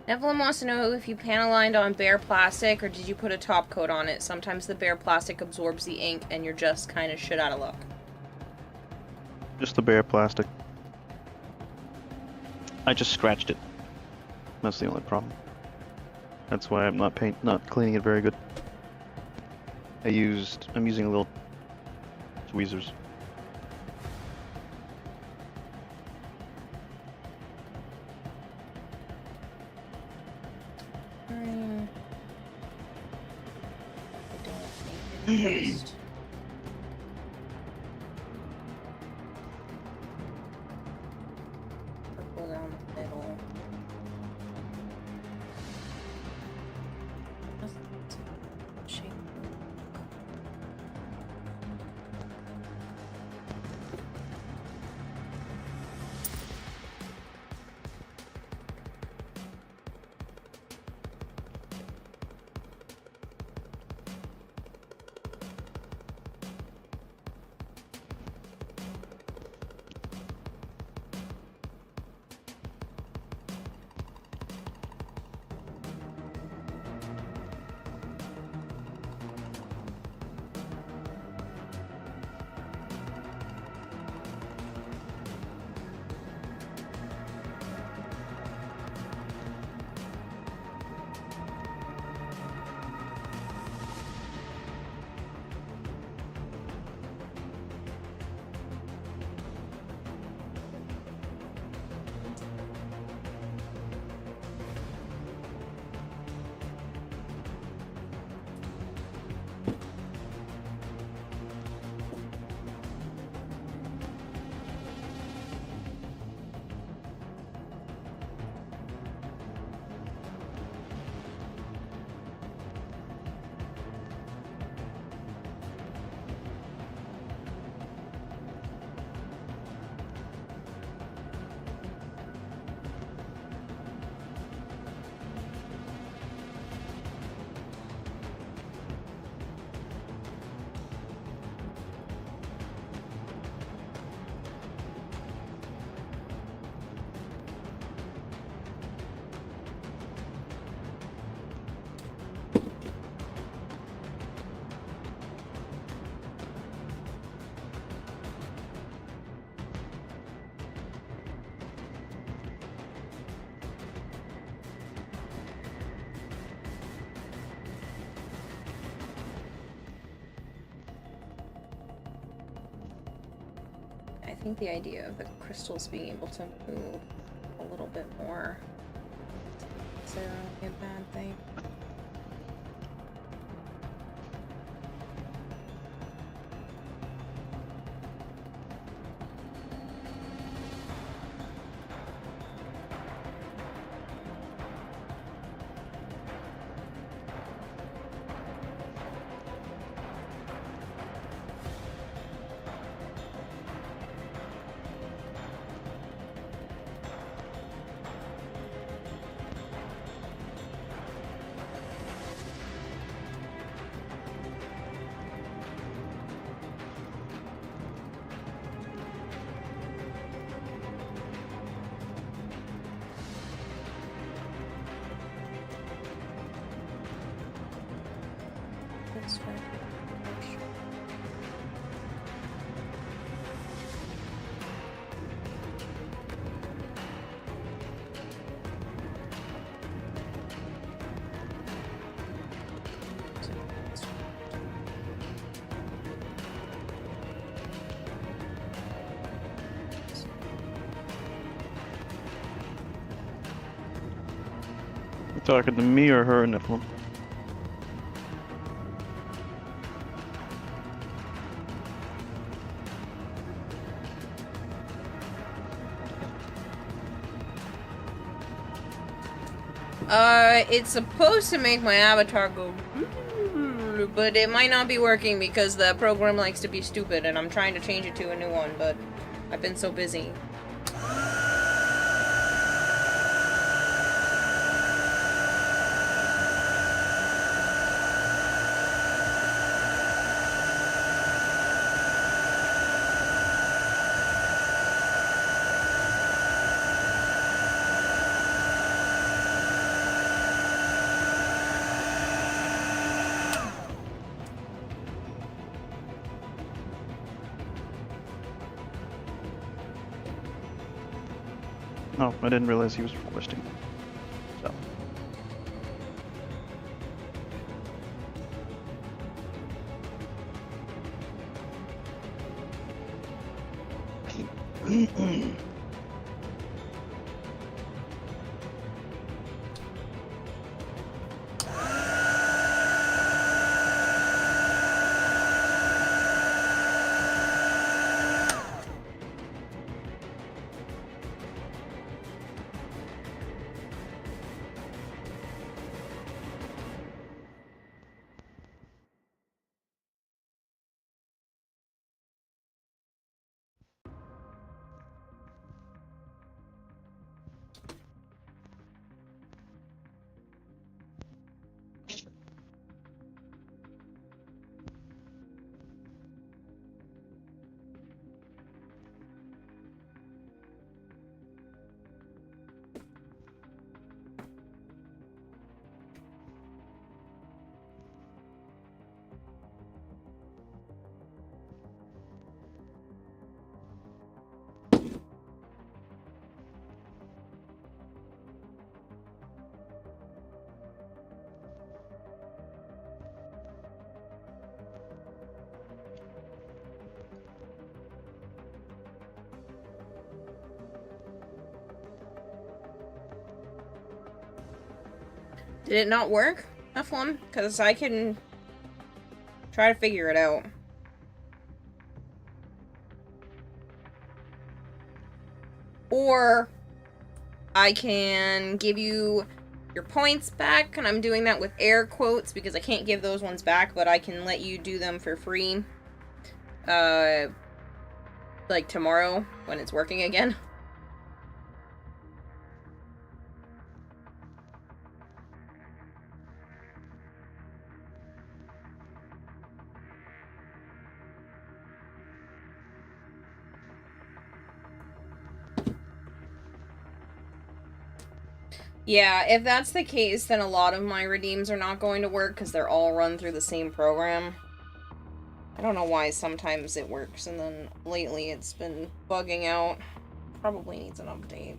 Evelyn wants to know if you panel lined on bare plastic or did you put a top coat on it? Sometimes the bare plastic absorbs the ink and you're just kind of shit out of luck. Just the bare plastic. I just scratched it. That's the only problem. That's why I'm not cleaning it very good. I'm using little tweezers. First. Purple down the middle. Shape. I think the idea of the crystals being able to move a little bit more is a bad thing. That's right. You talking to me or her, Nephilim? It's supposed to make my avatar go, but it might not be working because the program likes to be stupid, and I'm trying to change it to a new one, but I've been so busy. No, I didn't realize he was foresting. So. Did it not work? F1? Because I can try to figure it out. Or I can give you your points back, and I'm doing that with air quotes because I can't give those ones back, but I can let you do them for free. Like tomorrow when it's working again. Yeah, if that's the case, then a lot of my redeems are not going to work because they're all run through the same program. I don't know why sometimes it works, and then lately it's been bugging out. Probably needs an update.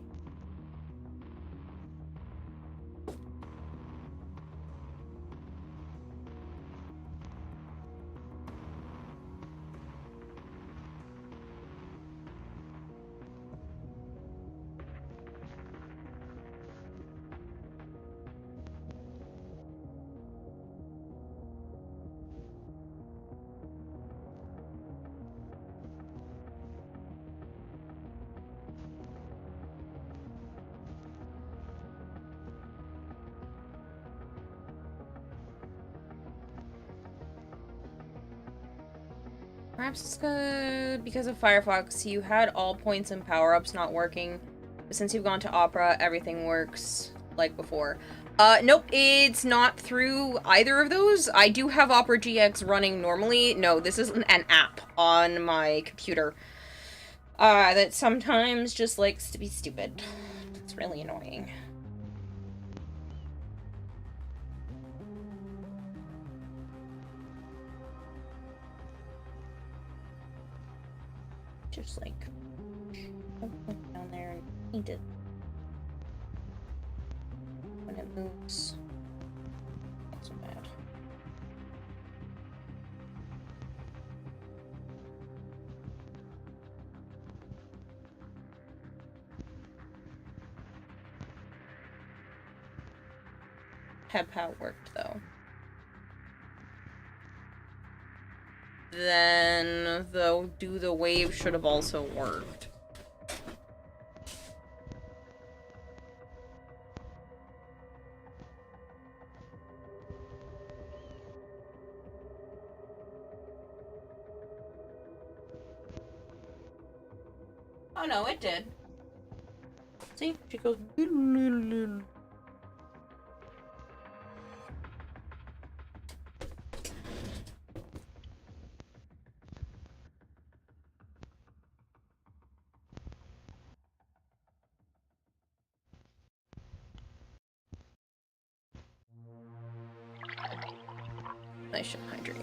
Perhaps it's good because of Firefox. You had all points and power-ups not working. But since you've gone to Opera, everything works like before. Nope, it's not through either of those. I do have Opera GX running normally. No, this is an app on my computer. That sometimes just likes to be stupid. It's really annoying. Just like down there and paint it when it moves. Not so bad. How worked though. Then the do the wave should have also worked. Oh no, it did. See? She goes. I should hydrate.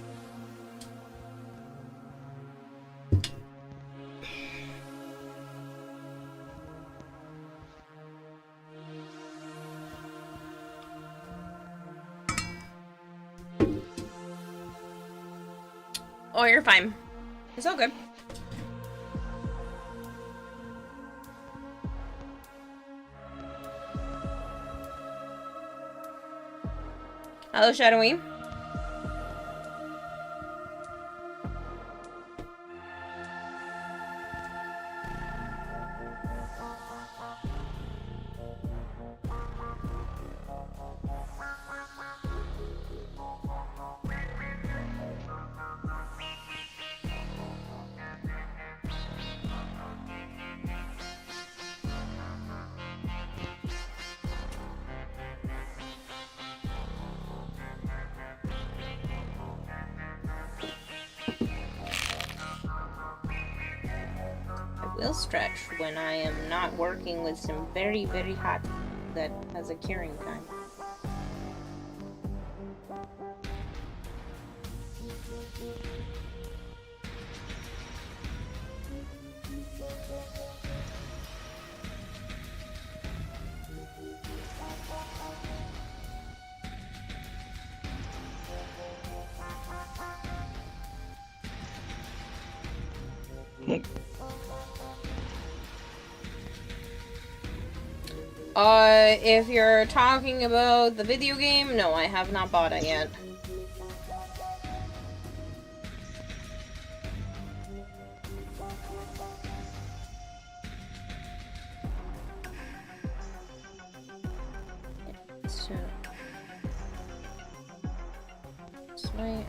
Oh, you're fine. It's all good. Hello, Shadowy. Will stretch when I am not working with some very, very hot that has a curing time. If you're talking about the video game, no, I have not bought it yet. So, swipe.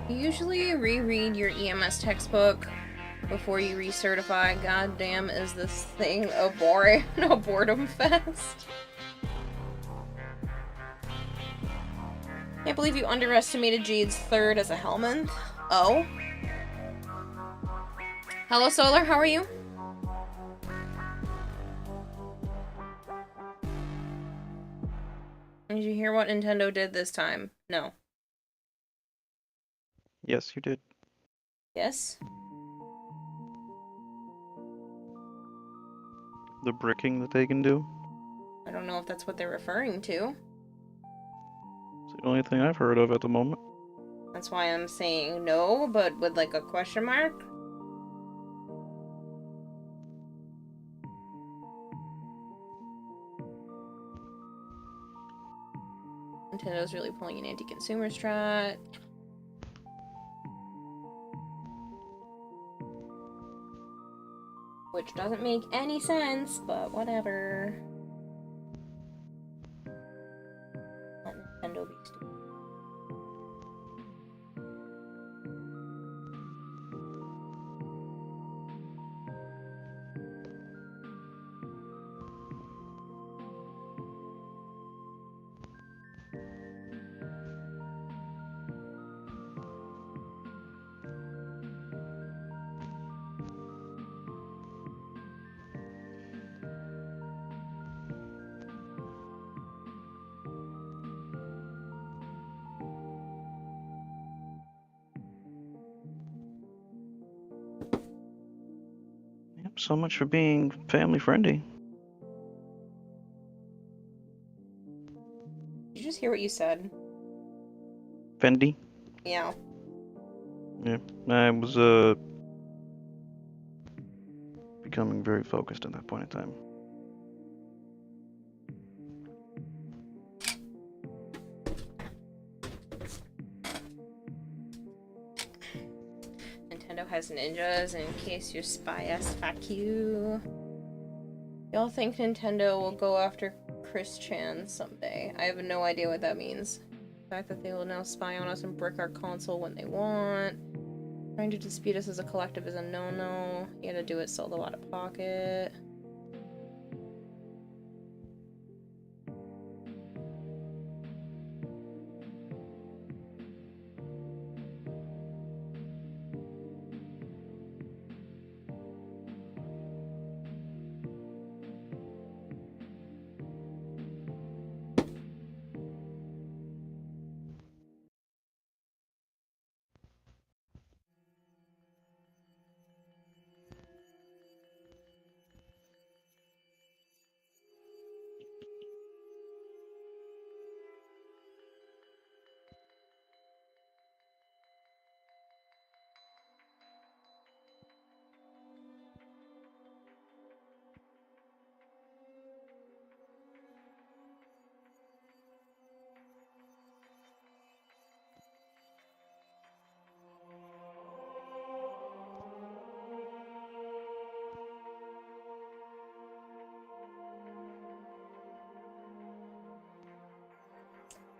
You usually reread your EMS textbook before you recertify. God damn, is this thing a boredom fest? Can't believe you underestimated Jade's third as a Hellman. Oh? Hello, Solar, how are you? Did you hear what Nintendo did this time? No. Yes, you did. Yes? The bricking that they can do. I don't know if that's what they're referring to. It's the only thing I've heard of at the moment. That's why I'm saying no, but with like a question mark. Nintendo's really pulling an anti-consumer strat. Which doesn't make any sense, but whatever. Let Nintendo be stupid. so much for being family friendly. Did you just hear what you said? Fendi? Yeah. Yeah. I was becoming very focused at that point in time. Nintendo has ninjas in case you spy us. Fuck you. Y'all think Nintendo will go after Chris Chan someday? I have no idea what that means. The fact that they will now spy on us and brick our console when they want. Trying to dispute us as a collective is a no-no. You gotta do it solo out of pocket.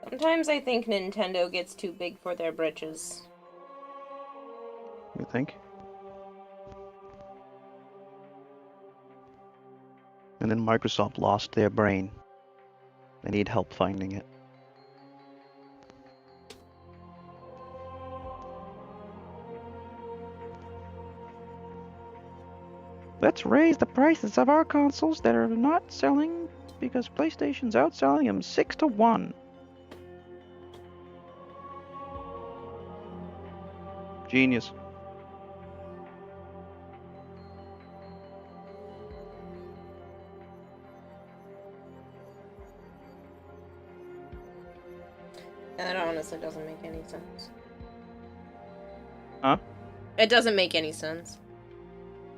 Sometimes I think Nintendo gets too big for their britches. You think? And then Microsoft lost their brain. They need help finding it. Let's raise the prices of our consoles that are not selling because PlayStation's outselling them 6-1. Genius. That honestly doesn't make any sense. Huh? It doesn't make any sense.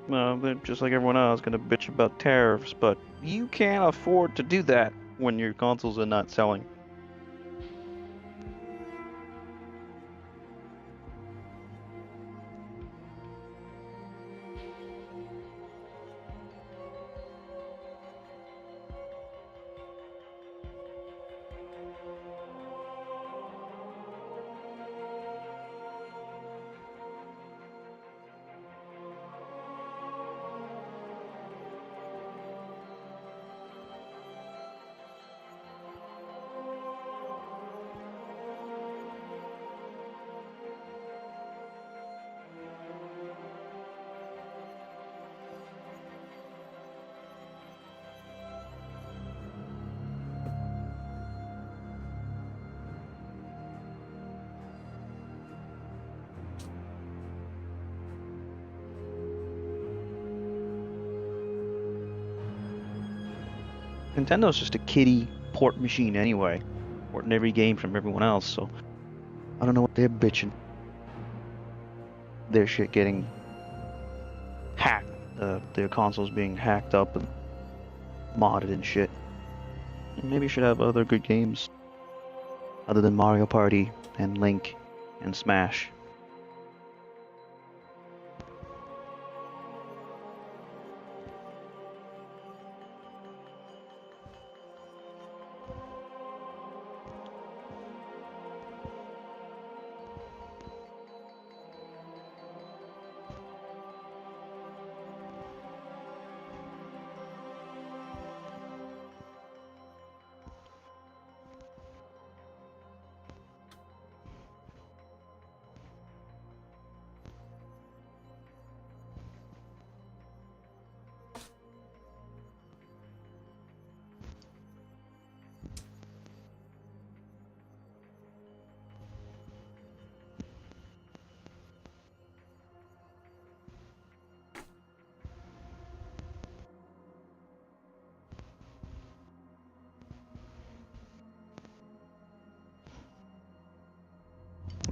Well, they're just like everyone else gonna bitch about tariffs, but you can't afford to do that when your consoles are not selling. Nintendo's just a kiddie port machine anyway, porting every game from everyone else, so I don't know what they're bitching. Their shit getting hacked, their consoles being hacked up and modded and shit. And maybe should have other good games other than Mario Party and Link and Smash.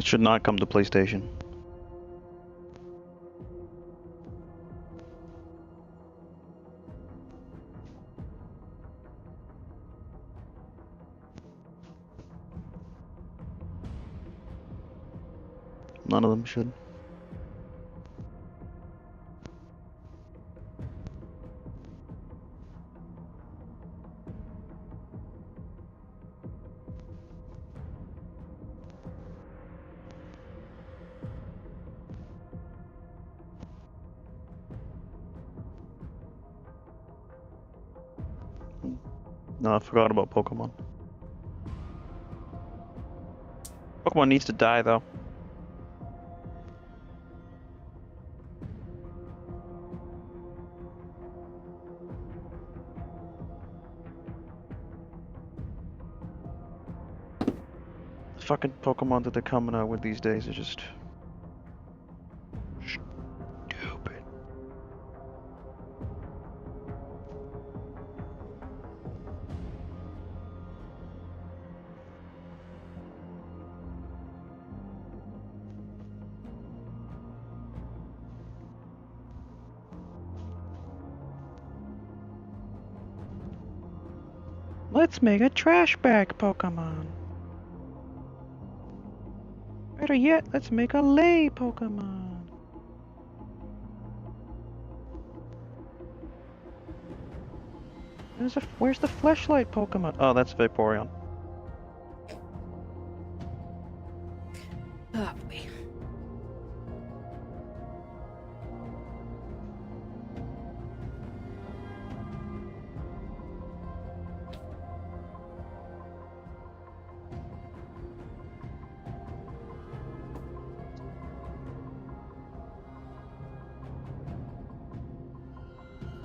It should not come to PlayStation. None of them should. No, I forgot about Pokemon. Pokemon needs to die, though. The fucking Pokemon that they're coming out with these days are just stupid. Let's make a trash bag Pokemon. Better yet, let's make a lay Pokemon. Where's the fleshlight Pokemon? Oh, that's Vaporeon. Oh boy.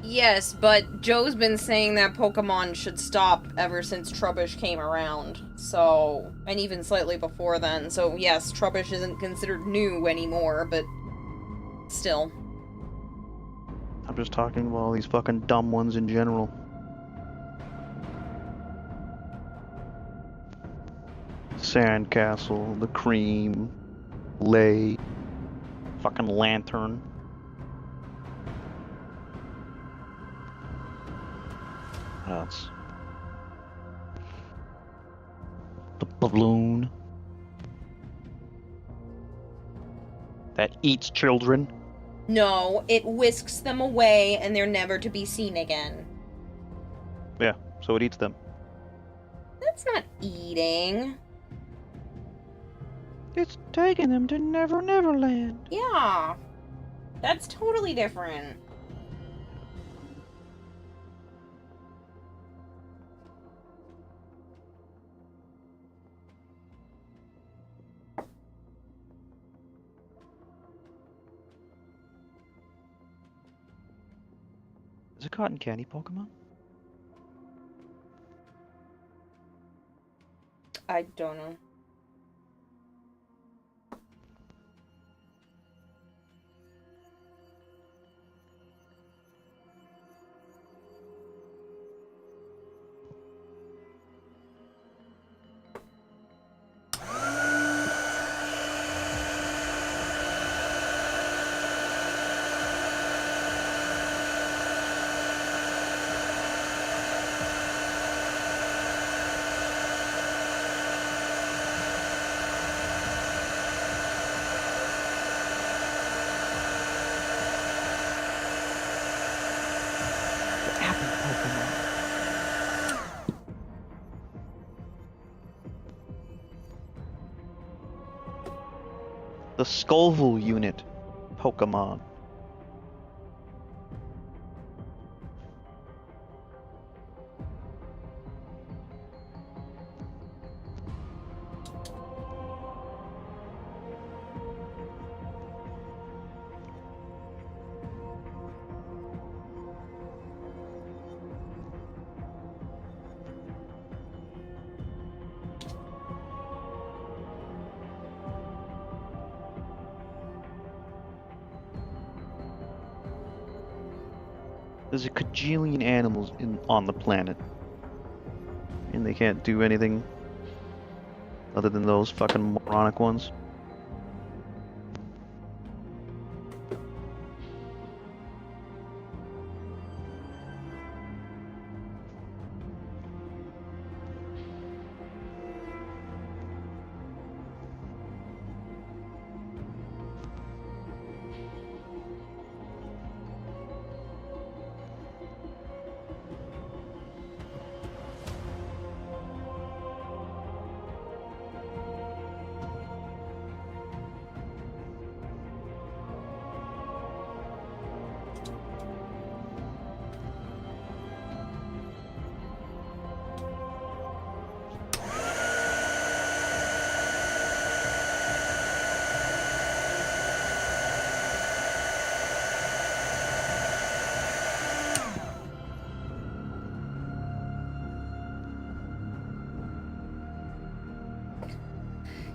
Yes, but Joe's been saying that Pokemon should stop ever since Trubbish came around. So, and even slightly before then. So yes, Trubbish isn't considered new anymore, but still. I'm just talking about all these fucking dumb ones in general. Sandcastle, the Cream, Lay, fucking Lantern. That's the balloon that eats children. No, it whisks them away and they're never to be seen again. Yeah, so it eats them. That's not eating. It's taking them to Never Never Land. Yeah. That's totally different. Is it cotton candy Pokemon? I don't know. The Skullville unit Pokemon. There's a kajillion animals on the planet. And they can't do anything other than those fucking moronic ones.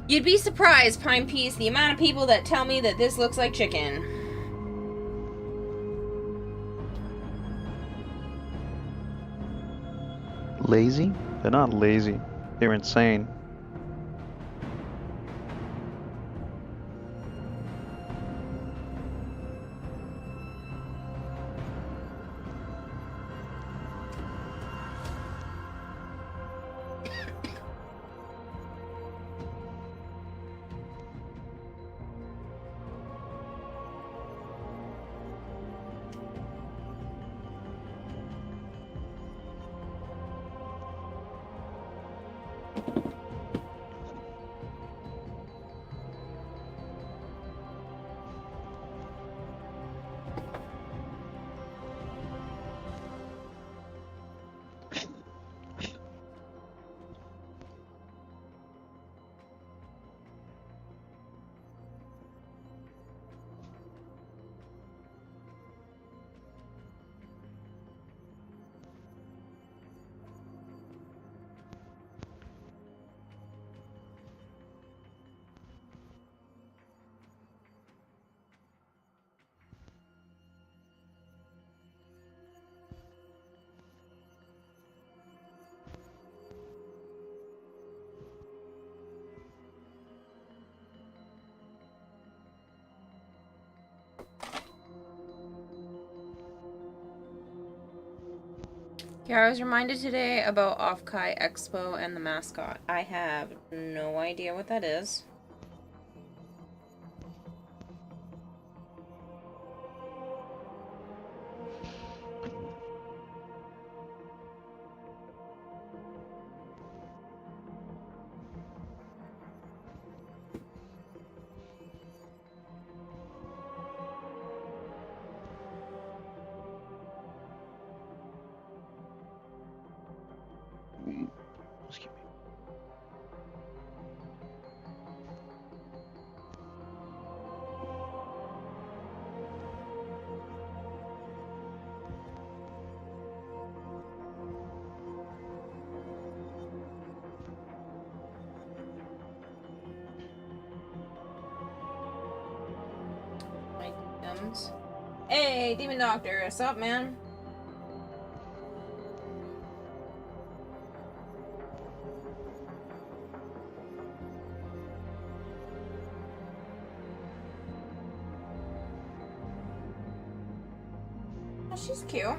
You'd be surprised, Pine Piece, the amount of people that tell me that this looks like chicken. Lazy? They're not lazy. They're insane. Yeah, I was reminded today about Off-Kai Expo and the mascot. I have no idea what that is. Excuse me. My DMs. Hey, Demon Doctor, what's up, man? Oh, she's cute.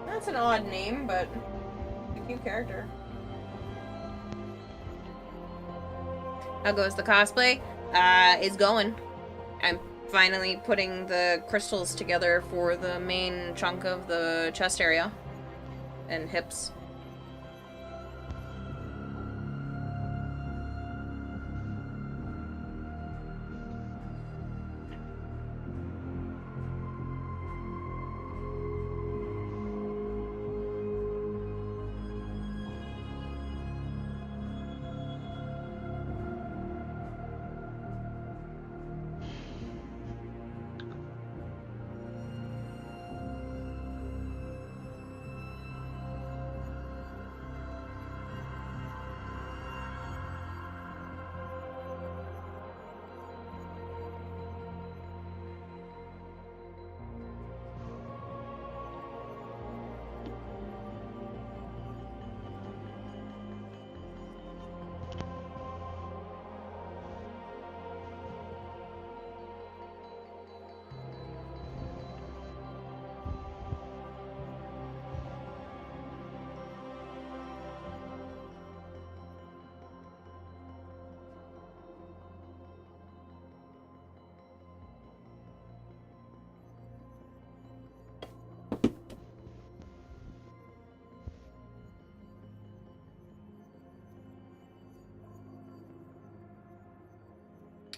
That's an odd name, but a cute character. How goes the cosplay? It's going. I'm finally putting the crystals together for the main chunk of the chest area and hips.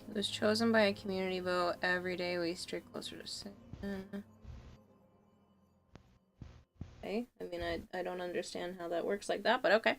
It was chosen by a community vote. Every day we stray closer to sin. Okay. I mean, I don't understand how that works like that, but okay.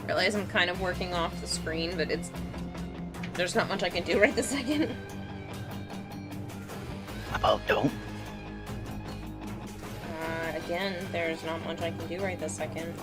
Realize I'm kind of working off the screen, but there's not much I can do right this second. Oh, don't. Again, there's not much I can do right this second.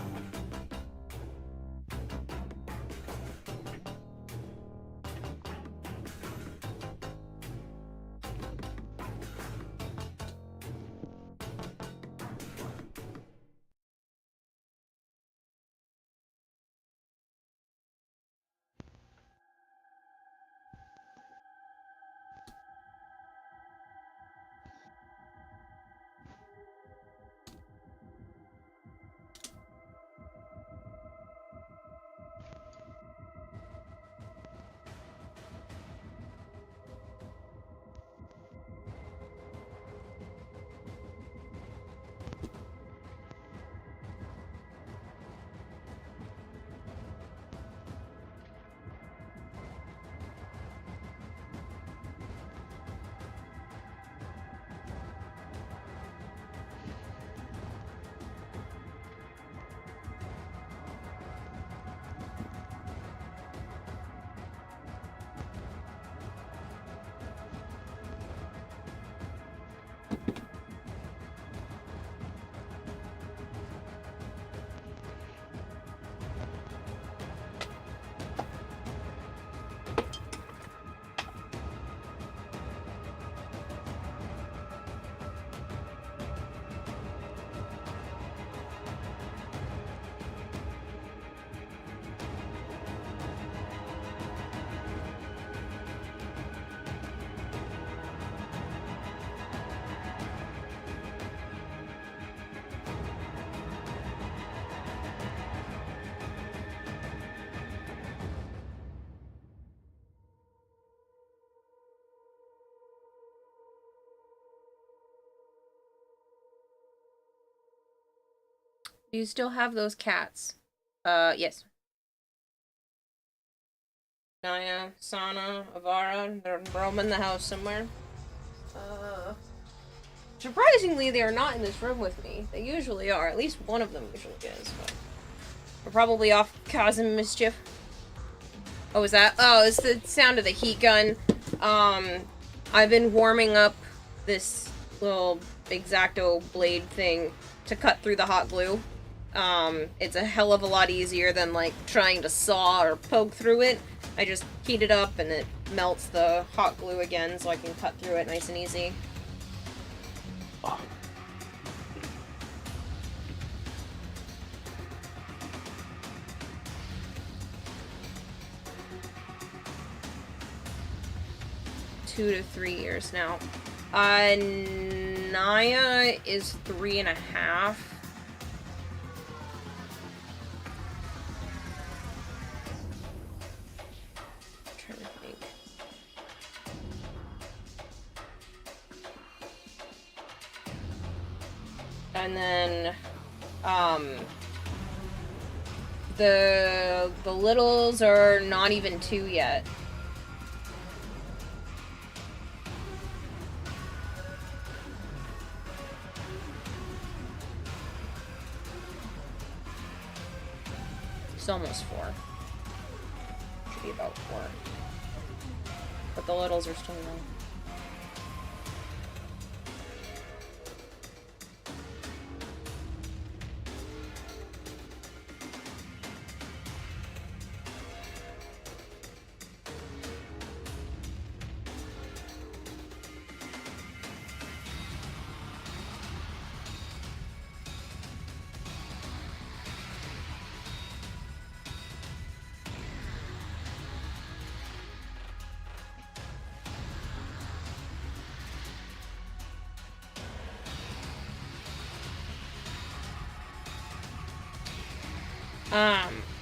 Do you still have those cats? Yes. Naya, Sana, Avara, they're roaming the house somewhere. Surprisingly, they are not in this room with me. They usually are. At least one of them usually is, but we're probably off causing mischief. What was that? Oh, it's the sound of the heat gun. I've been warming up this little X-Acto blade thing to cut through the hot glue. It's a hell of a lot easier than, like, trying to saw or poke through it. I just heat it up and it melts the hot glue again so I can cut through it nice and easy. Oh. Two to 3 years now. Naya is 3.5. Trying to think. And then, the littles are not even 2 yet. It's almost 4. Should be about 4. But the littles are still young.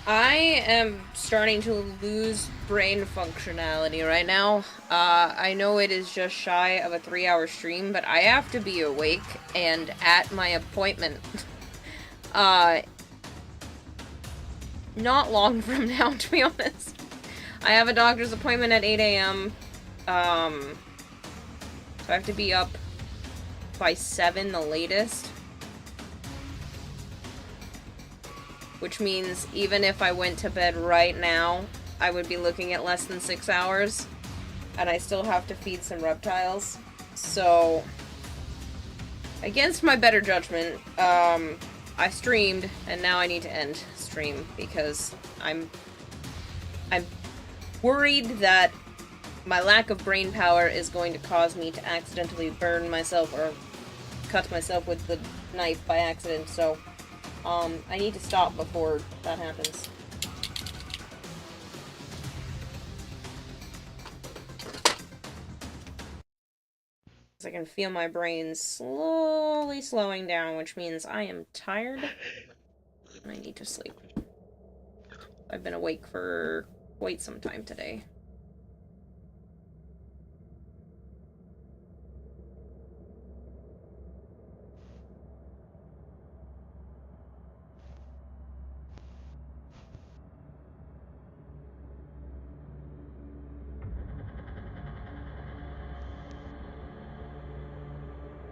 I am starting to lose brain functionality right now. I know it is just shy of a 3-hour stream, but I have to be awake and at my appointment. Not long from now, to be honest. I have a doctor's appointment at 8 a.m. So I have to be up by 7 the latest. Which means even if I went to bed right now, I would be looking at less than 6 hours. And I still have to feed some reptiles. So, against my better judgment, I streamed, and now I need to end stream because I'm worried that my lack of brain power is going to cause me to accidentally burn myself or cut myself with the knife by accident, so I need to stop before that happens. I can feel my brain slowly slowing down, which means I am tired and I need to sleep. I've been awake for quite some time today.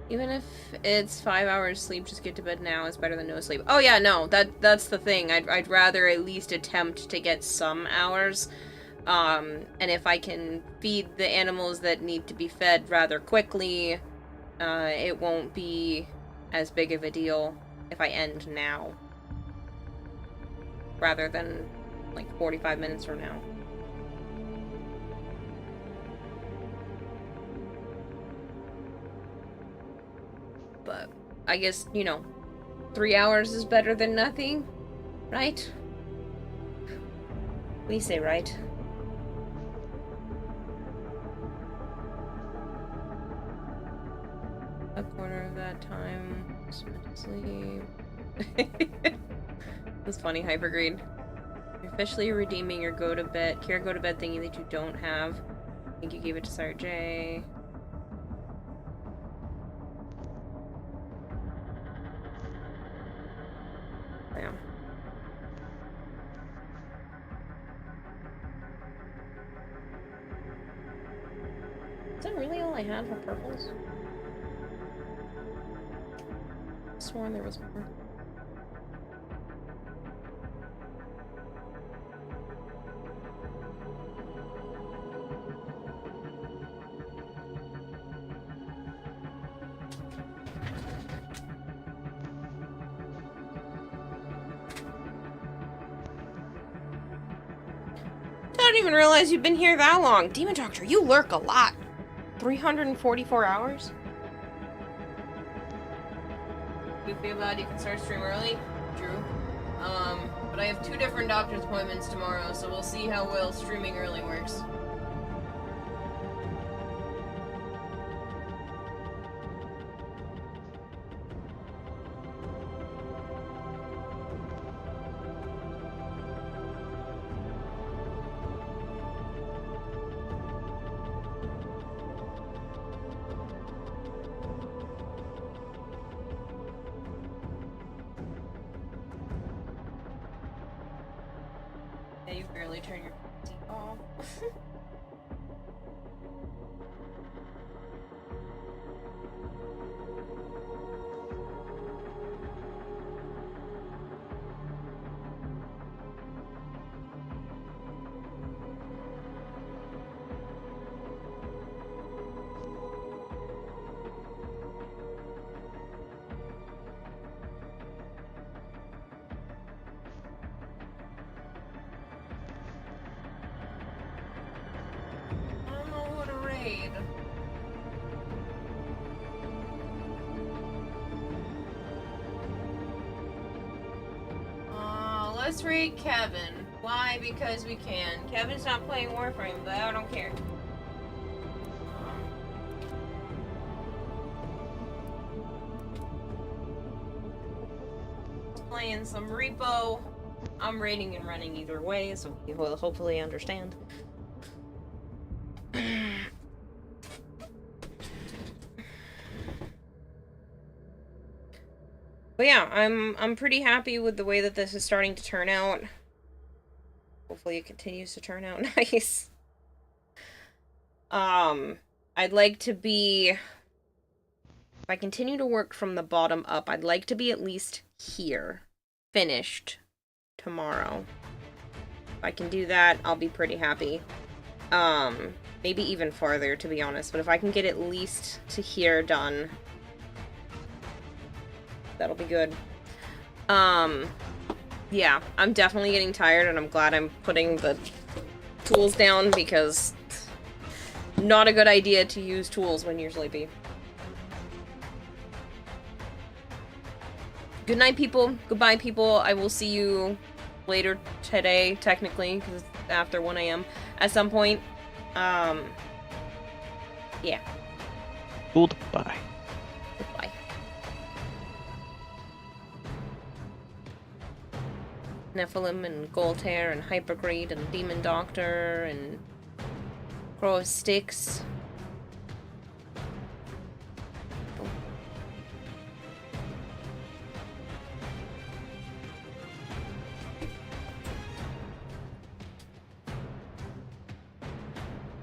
Even if it's 5 hours sleep, just get to bed now is better than no sleep. Oh yeah, no, that's the thing. I'd rather at least attempt to get some hours. And if I can feed the animals that need to be fed rather quickly, it won't be as big of a deal if I end now. Rather than, like, 45 minutes from now. But I guess, you know, 3 hours is better than nothing, right? We say right. A quarter of that time spent asleep. That's funny, Hypergreen. You're officially redeeming your go to bed thingy that you don't have. I think you gave it to Sire J. Yeah. really all I had for purples? Sworn there was more. I didn't even realize you've been here that long. Demon Doctor, you lurk a lot. 344 hours? You feel bad you can start stream early? True. But I have 2 different doctor's appointments tomorrow, so we'll see how well streaming early works. Yeah, you barely turn your PC off. I don't know who to raid. Let's raid Kevin. Why? Because we can. Kevin's not playing Warframe, but I don't care. Playing some repo. I'm raiding and running either way, so you will hopefully understand. But yeah, I'm pretty happy with the way that this is starting to turn out. Hopefully it continues to turn out nice. I'd like to be, if I continue to work from the bottom up, I'd like to be at least here, finished tomorrow. If I can do that, I'll be pretty happy. Maybe even farther, to be honest, but if I can get at least to here done, that'll be good. Yeah, I'm definitely getting tired, and I'm glad I'm putting the tools down, because not a good idea to use tools when you're sleepy. Good night, people. Goodbye, people. I will see you later today, technically, because it's after 1 AM at some point. Yeah. Goodbye. Goodbye. Nephilim and Goldhair and Hypergreed and Demon Doctor and Crow of Styx.